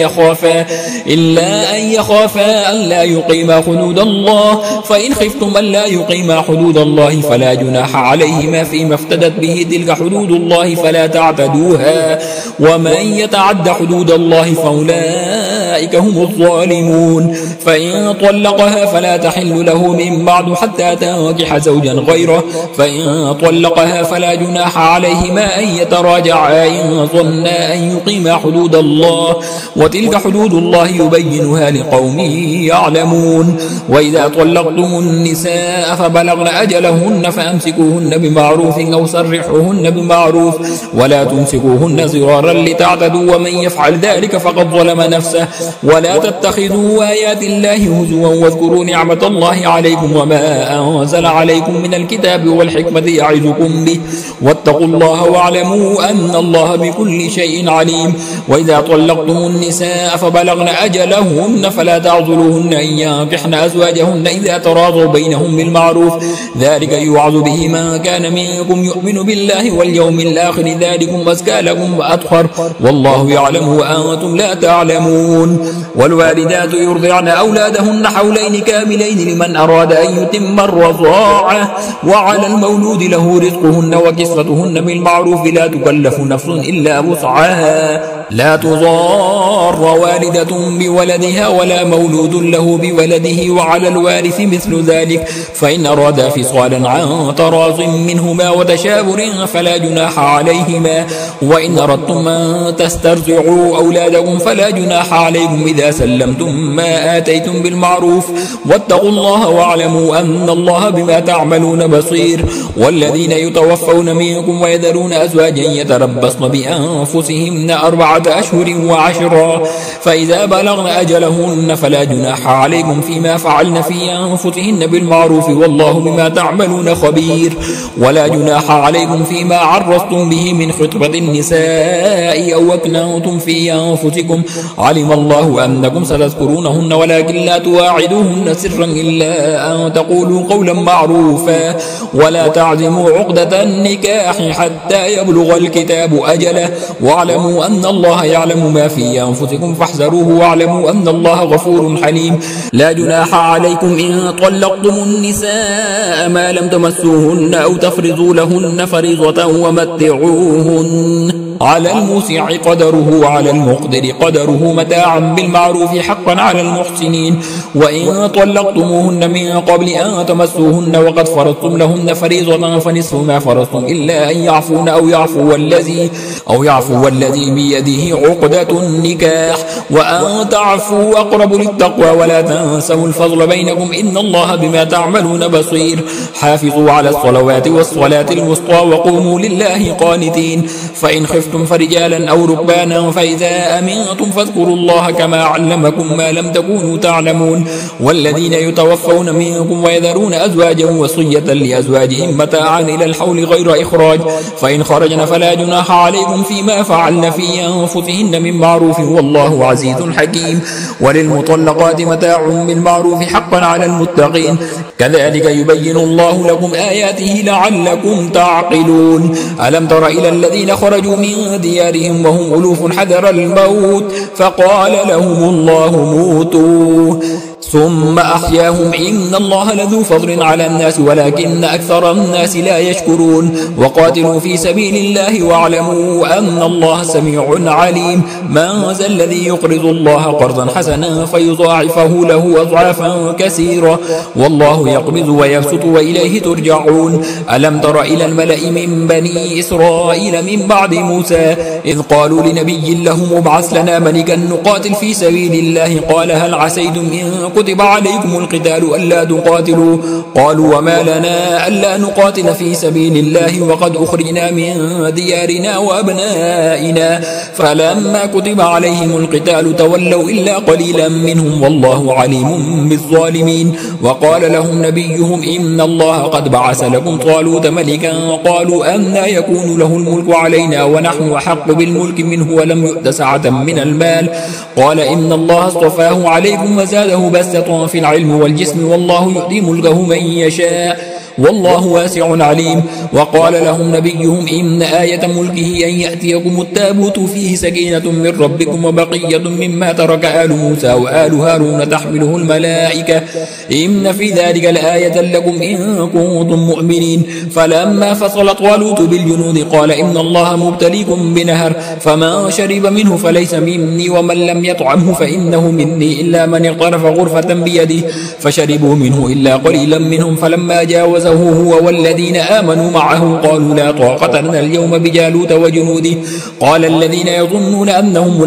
يخافا أن لا يقيما حدود الله فإن خفتم ألا يقيما حدود الله فلا جناح عليهما فيما افتدت به تلك حدود الله فلا تعتدوها ومن يتعد حدود الله فأولئك هم الظالمون فإن طلقها فلا تحل له من بعد حتى تنكح زوجا غيره فإن طلقها فلا جناح عليهما أن يتراجعا إن ظنا أن يقيما حدود الله وتلك حدود الله يبينها لقوم يعلمون وإذا طلقتم النساء فبلغن أجلهن فأمسكوهن بمعروف أو سرحوهن بمعروف ولا تمسكوهن ضرارا لتعتدوا ومن يفعل ذلك فقد ظلم نفسه ولا تتخذوا آيات الله هزوا واذكروا نعمة الله عليكم وما أنزل عليكم من الكتاب والحكمة يعظكم به واتقوا الله واعلموا أن الله بكل شيء عليم وإذا طلقتم النساء فبلغن أجلهن فلا تعذلوهن أن ينكحن أزواجهن إذا تراضوا بينهم بالمعروف ذلك يوعظ به من كان منكم يؤمن بالله واليوم الآخر ذلكم أزكى لكم وأطهر والله يعلم وأنتم لا تعلمون والوالدات يرضعن أولادهن حولين كاملين لمن أراد أن يتم الرضاعة وعلى المولود له رزقهن وكسوتهن بالمعروف لا تكلف نفس إلا وسعها لا تضار والدة بولدها ولا مولود له بولده وعلى الوارث مثل ذلك فإن أرادا فصالا عن تراض منهما وتشاور فلا جناح عليهما وإن أردتم أن تسترضعوا أولادكم فلا جناح عليكم إذا سلمتم ما آتيتم بالمعروف واتقوا الله واعلموا أن الله بما تعملون بصير والذين يتوفون منكم ويذرون أزواجا يتربصن بأنفسهن 4 أشهر وعشرا فإذا بلغن أجلهن فلا جناح عليكم فيما فعلن في أنفسهن بالمعروف والله بما تعملون خبير ولا جناح عليكم فيما عرضتم به من خطبة النساء أو أكننتم في أنفسكم علم الله أنكم ستذكرونهن ولكن لا تواعدوهن سرا إلا أن تقولوا قولا معروفا ولا تعزموا عقدة النكاح حتى يبلغ الكتاب أجله واعلموا أن الله يعلم ما في أنفسكم فاحذروه واعلموا أن الله غفور حليم لا جناح عليكم إن طلقتم النساء ما لم تمسوهن أو تفرضوا لهن فريضة ومتعوهن على الموسع قدره وعلى المقدر قدره متاعا بالمعروف حقا على المحسنين وإن طلقتموهن من قبل أن تمسوهن وقد فرضتم لهن فريضة فنصف ما فرضتم إلا أن يعفون أو يعفو الذي بيده عقدة النكاح وأن تعفوا أقرب للتقوى ولا تنسوا الفضل بينكم إن الله بما تعملون بصير حافظوا على الصلوات والصلاة الوسطى وقوموا لله قانتين فإن خفتم فرجالا أو ركبانا فإذا أمنتم فاذكروا الله كما علمكم ما لم تكونوا تعلمون والذين يتوفون منكم ويذرون أزواجا وصية لأزواجهم متاعا إلى الحول غير إخراج فإن خرجن فلا جناح عليكم فيما فعلن في أنفسهن من معروف والله عزيز حكيم وللمطلقات متاع بالمعروف حقا على المتقين كذلك يبين الله لكم آياته لعلكم تعقلون ألم تر إلى الذين خرجوا من ديارهم وهم ألوف حذر الموت فقال لهم الله موتوا ثم أحياهم إن الله لذو فضل على الناس ولكن أكثر الناس لا يشكرون وقاتلوا في سبيل الله واعلموا أن الله سميع عليم من ذا الذي يقرض الله قرضا حسنا فيضاعفه له أضعافا كثيرة والله يقبض ويبسط وإليه ترجعون ألم تر إلى الملأ من بني إسرائيل من بعد موسى إذ قالوا لنبي لهم ابعث لنا ملكا نقاتل في سبيل الله قال هل عسيتم إن كتب عليكم القتال ألا تقاتلوا قالوا وما لنا ألا نقاتل في سبيل الله وقد أخرجنا من ديارنا وأبنائنا فلما كتب عليهم القتال تولوا إلا قليلا منهم والله عليم بالظالمين وقال لهم نبيهم إن الله قد بعث لكم طالوت ملكا قالوا أنى يكون له الملك علينا ونحن أحق بالملك منه ولم يؤت سعة من المال قال إن الله اصطفاه عليكم وزاده بسطة في العلم والجسم والله يؤتي ملكه من يشاء والله واسع عليم. وقال لهم نبيهم إن آية ملكه أن يأتيكم التابوت فيه سكينة من ربكم وبقية مما ترك آل موسى وآل هارون تحمله الملائكة إن في ذلك لآية لكم إن كنتم مؤمنين. فلما فصل طالوت بالجنود قال إن الله مبتليكم بنهر فمن شرب منه فليس مني ومن لم يطعمه فإنه مني إلا من اغترف غرفة بيده فشربوا منه إلا قليلا منهم. فلما جاوزه هو والذين آمنوا معه قالوا لا طاقة لنا اليوم بجالوت وجنوده. قال الذين يظنون أنهم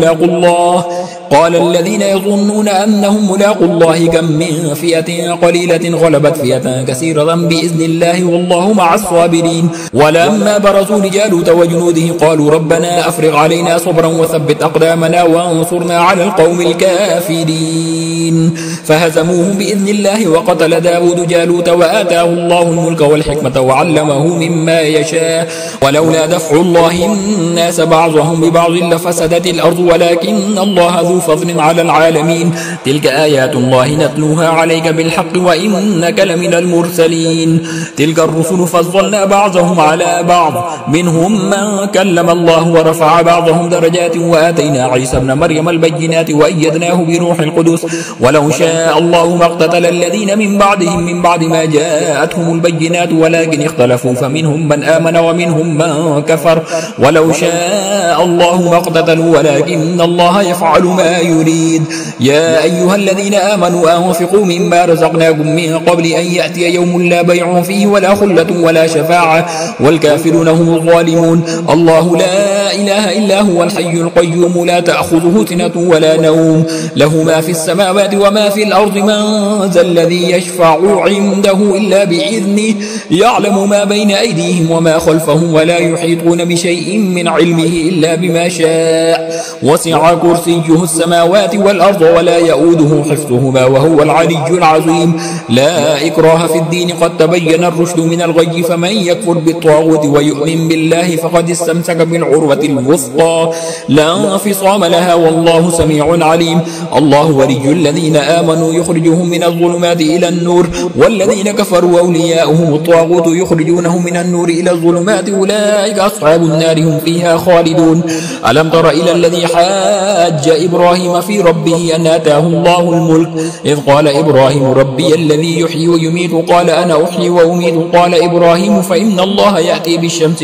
ملاقوا الله كم من فئة قليلة غلبت فئة كثيرة بإذن الله والله مع الصابرين. ولما برزوا لجالوت وجنوده قالوا ربنا أفرغ علينا صبرا وثبت أقدامنا وانصرنا على القوم الكافرين. فهزموهم بإذن الله وقتل داود جالوت وآتاه الله الملك والحكمة وعلمه مما يشاء. ولولا دفع الله الناس بعضهم ببعض لفسدت الأرض ولكن الله ذو فضل على العالمين. تلك آيات الله نتلوها عليك بالحق وإنك لمن المرسلين. تلك الرسل فضلنا بعضهم على بعض منهم من كلم الله ورفع بعضهم درجات وآتينا عيسى ابن مريم البينات وأيدناه بروح القدس. ولو شاء الله ما اقتتل الذين من بعدهم من بعد ما جاءتهم البينات ولكن اختلفوا فمنهم من آمن ومنهم من كفر. ولو شاء الله ما اقتتلوا ولكن الله يفعل ما يريد. يا أيها الذين آمنوا أنفقوا مما رزقناكم من قبل أن يأتي يوم لا بيع فيه ولا خلة ولا شفاعة والكافرون هم الظالمون. الله لا إله إلا هو الحي القيوم لا تأخذه سنة ولا نوم له ما في السماوات وما في الأرض. من ذا الذي يشفع عنده إلا بإذنه يعلم ما بين أيديهم وما خلفهم ولا يحيطون بشيء من علمه إلا بما شاء. وسع كرسيه السماوات والأرض ولا يؤوده حفظهما وهو العلي العظيم. لا إكراه في الدين قد تبين الرشد من الغي فمن يكفر بالطاغوت ويؤمن بالله فقد استمسك بالعروة الوثقى لا انفصام لها والله سميع عليم. الله ولي الذين آمنوا يخرجهم من الظلمات إلى النور والذين كفروا أولياؤهم الطاغوت يخرجونهم من النور إلى الظلمات أولئك أصحاب النار هم فيها خالدون. ألم تر إلى الذي حاج إبراهيم في ربه أن آتاه الله الملك إذ قال إبراهيم ربي الذي يحيي ويميت قال أنا أحيي وأميت قال إبراهيم فإن الله يأتي بالشمس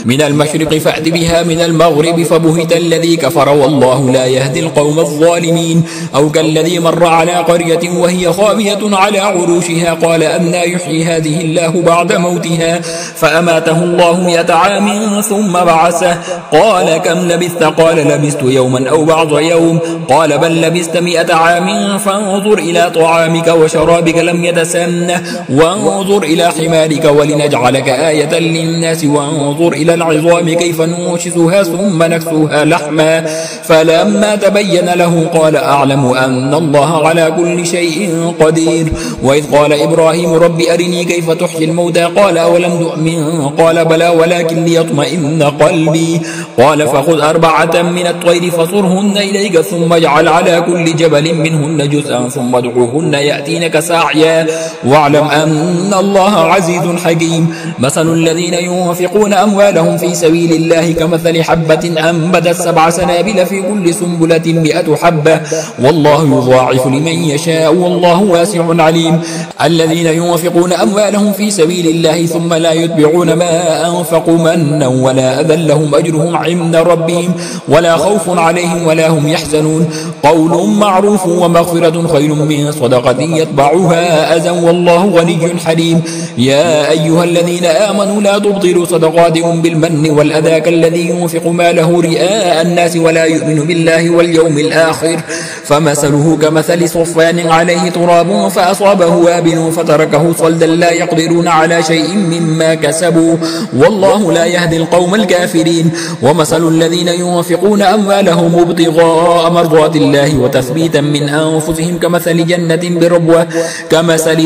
من المشرق فأت بها من المغرب فبهت الذي كفر والله لا يهدي القوم الظالمين. أو كالذي مر على قرية وهي خاوية على عروشها قال أنى يحيي هذه الله بعد موتها فأماته الله 100 عام ثم بعثه قال كم لبثت قال لبثت يوما أو بعض يوم قال بل لبثت 100 عام فانظر إلى طعامك وشرابك لم يتسنه وانظر إلى حمارك ولنجعلك آية للناس وانظر إلى العظام كيف ننشزها ثم نكسوها لحما فلما تبين له قال أعلم أن الله على كل شيء قدير. وإذ قال إبراهيم رب أرني كيف تحيي الموتى قال أولم تؤمن قال بلى ولكن ليطمئن قلبي قال فخذ 4 من الطير فصرهن إليك ثم اجعل على كل جبل منهن جزءا ثم ادعوهن يأتينك سعيا واعلم أن الله عزيز حكيم. مثل الذين ينفقون أموالهم في سبيل الله كمثل حبة أنبتت 7 سنابل في كل سنبلة 100 حبة والله يضاعف لمن يشاء والله واسع عليم. الذين ينفقون أموالهم في سبيل الله ثم لا يتبعون ما أنفقوا منا ولا أذى لهم أجرهم عند ربهم ولا خوف عليهم ولا هم يحزنون. قول معروف ومغفرة خير من صدقة يتبعها أذى والله غني حليم. يا أيها الذين آمنوا لا تبطلوا صدقاتكم بالمن والأذى كالذي ينفق ماله رئاء الناس ولا يؤمن بالله واليوم الآخر فمثله كمثل صفوان عليه تراب فأصابه وابل فتركه صلدا لا يقدرون على شيء مما كسبوا والله لا يهدي القوم الكافرين. ومثل الذين ينفقون أموالهم ابتغاء مرضات الله وتثبيتا من أنفسهم كمثل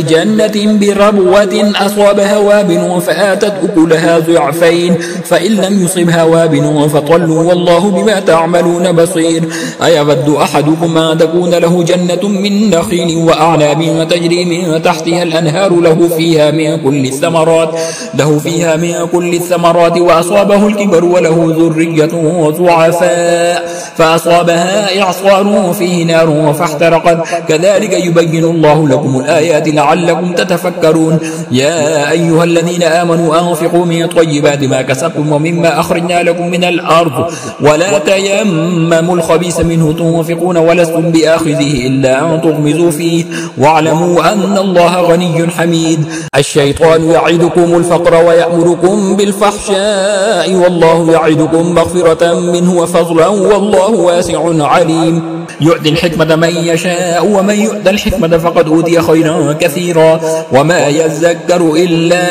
جنة بربوة أصابها وابل فآتت أكلها ضعفين فإن لم يصبها وابل فطل والله بما تعملون بصير. أيود أحدكم أن تكون له جنة من نخيل وأعناب تجري من تحتها الأنهار له فيها من كل الثمرات وأصابه الكبر وله ذرية ضعفاء فأصابها إعصار فيه نار فاحترقت كذلك يبين الله لكم الآيات لعلكم تتفكرون يا أيها الذين آمنوا أنفقوا من طيبات ما كسبتم ومما أخرجنا لكم من الأرض ولا تيمموا الخبيث منه تنفقون ولستم بآخذه إلا أن تغمزوا فيه واعلموا أن الله غني حميد الشيطان يعدكم الفقر ويأمركم بالفحشاء والله يعدكم مغفرة منه وفضلا والله واسع عليم يؤتي الحكمة من يشاء ومن يؤت الحكمة فقد أوتي خيرا كثيرا وما يذكر إلا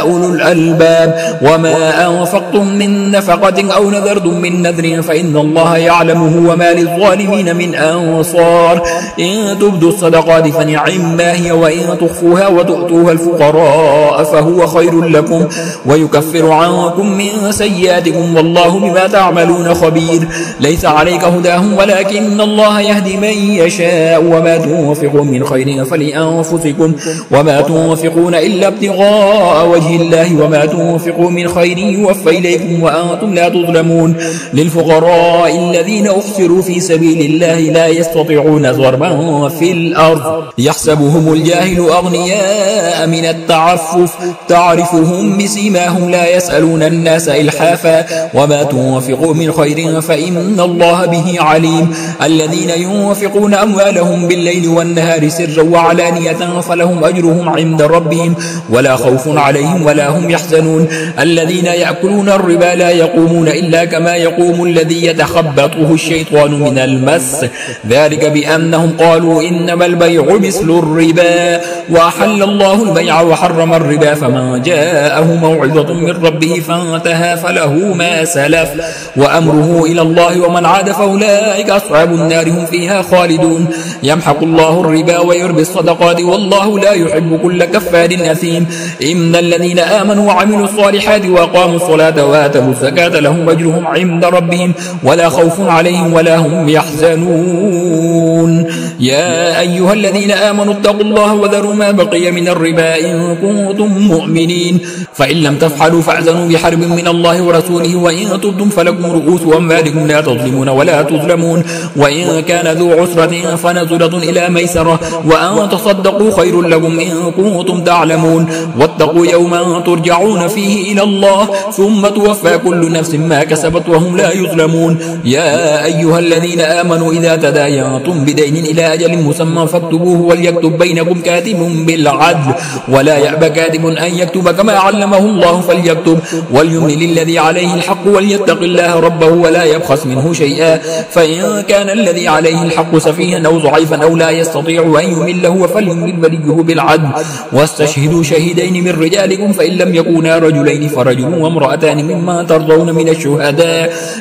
أولو الألباب وما أنفقتم من نفقة أو نذرتم من نذر فإن الله يعلمه وما للظالمين من أنصار إن تبدوا الصدقات فنعما هي وإن تخفوها وتؤتوها الفقراء فهو خير لكم ويكفر عنكم من سيئاتكم والله بما تعملون خبير ليس عليك هداهم ولكن الله يهدي من يشاء وما تنفقوا من خير فلأنفسكم وما تنفقون إلا ابتغاء وجه الله وما تنفقوا من خير يوفى إليكم وأنتم لا تظلمون للفقراء الذين أحصروا في سبيل الله لا يستطيعون ضربا في الأرض يحسبهم الجاهل أغنياء من التعفف تعرفهم بسيماهم لا يسألون الناس إلحافا وما تنفقوا من خير فإن الله به عليم الذين ينفقون أموالهم بالليل والنهار سرا وعلانية فلهم أجرهم عند ربهم ولا خوف عليهم ولا هم يحزنون الذين يأكلون الربا لا يقومون إلا كما يقوم الذي يتخبطه الشيطان من المس ذلك بأنهم قالوا إنما البيع مثل الربا وأحل الله البيع وحرم الربا فمن جاءه موعظة من ربه فانتهى فله ما سلف وأمره إلى الله ومن عاد فأولئك أصحاب النار هم فيها خالدون يمحق الله الربا ويربي الصدقات والله لا يحب كل كفار أثيم إن الذين آمنوا وعملوا الصالحات وأقاموا الصلاة وآتوا الزكاة لهم أجرهم عند ربهم ولا خوف عليهم ولا هم يحزنون يا أيها الذين آمنوا اتقوا الله وذروا ما بقي من الربا إن كنتم مؤمنين فإن لم تفعلوا فاعذنوا بحرب من الله ورسوله وإن تبتم فلكم رؤوس أموالكم لا تظلمون ولا تظلمون وإن كان ذو عسرة فنزلة إلى ميسرة وأن تصدقوا خير لكم إن كنتم تعلمون واتقوا يوما ترجعون فيه إلى الله ثم توفى كل نفس ما كسبت وهم لا يظلمون يا أيها الذين آمنوا إذا تداينتم بدين إلى أجل مسمى فاكتبوه وليكتب بينكم كاتب بالعدل ولا يأبى كاتب أن يكتب كما علمه الله فليكتب وليملل الذي عليه الحق وليتق الله ربه ولا يبخس منه شيئا فإن كان الذي عليه الحق سفيها أو ضعيفا أو لا يستطيع أن يمله فليملل وليه بالعدل واستشهدوا شهيدين من رجالكم فإن لم يكونا رجلين فرجل وامرأتان مما ترضون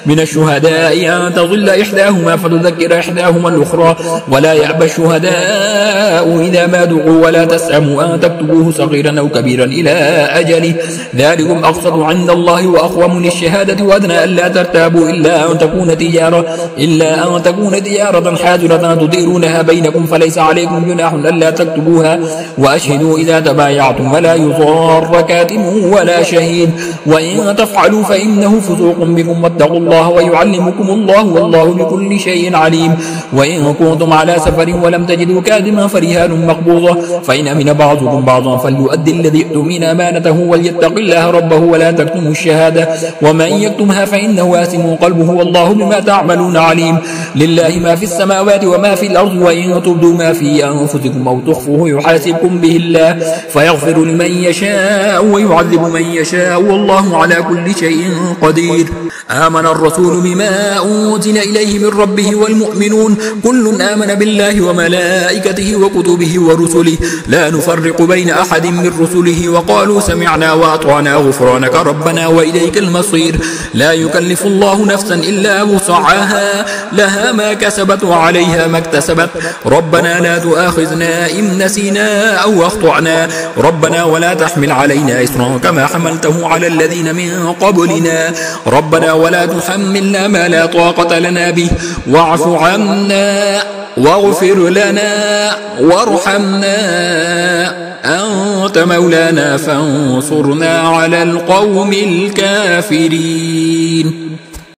من الشهداء أن تضل إحداهما فتذكر إحداهما الأخرى ولا يأبى الشهداء إذا ما دعوا ولا تسأموا أن تكتبوه صغيرا أو كبيرا إلى أجله ذلكم أقسط عند الله وأقوم للشهادة وأدنى ألا ترتابوا إلا أن تكون تجارة حاضرة تديرونها بينكم فليس عليكم جناح ألا تكتبوها وأشهدوا إذا تبايعتم ولا يضار كاتب ولا شهيد وإن تفعلوا فإنه فسوق بكم واتقوا الله ويعلمكم الله والله بكل شيء عليم وإن كنتم على سفر ولم تجدوا كاتبا فرهان مقبوضة فإن أمن بعضكم بعضا فليؤدي الذي يؤتمن أمانته وليتق الله ربه ولا تكتموا الشهادة ومن يكتمها فإنه آثم قلبه والله بما تعملون عليم لله ما في السماوات وما في الأرض وإن تبدوا ما في أنفسكم أو تخفوه يحاسبكم به الله فيغفر لمن يشاء ويعذب من يشاء والله على كل شيء قدير آمن الرسول بما أنزل إليه من ربه والمؤمنون كل آمن بالله وملائكته وكتبه ورسله لا نفرق بين أحد من رسله وقالوا سمعنا وأطعنا غفرانك ربنا وإليك المصير لا يكلف الله نفسا إلا وسعها لها ما كسبت وعليها ما اكتسبت ربنا لا تؤاخذنا إن نسينا أو أخطأنا ربنا ولا تحمل علينا إصرا كما حملته على الذين من قبلنا ربنا ولا تحملنا ما لا طاقة لنا به واعف عنا واغفر لنا وارحمنا أنت مولانا فانصرنا على القوم الكافرين.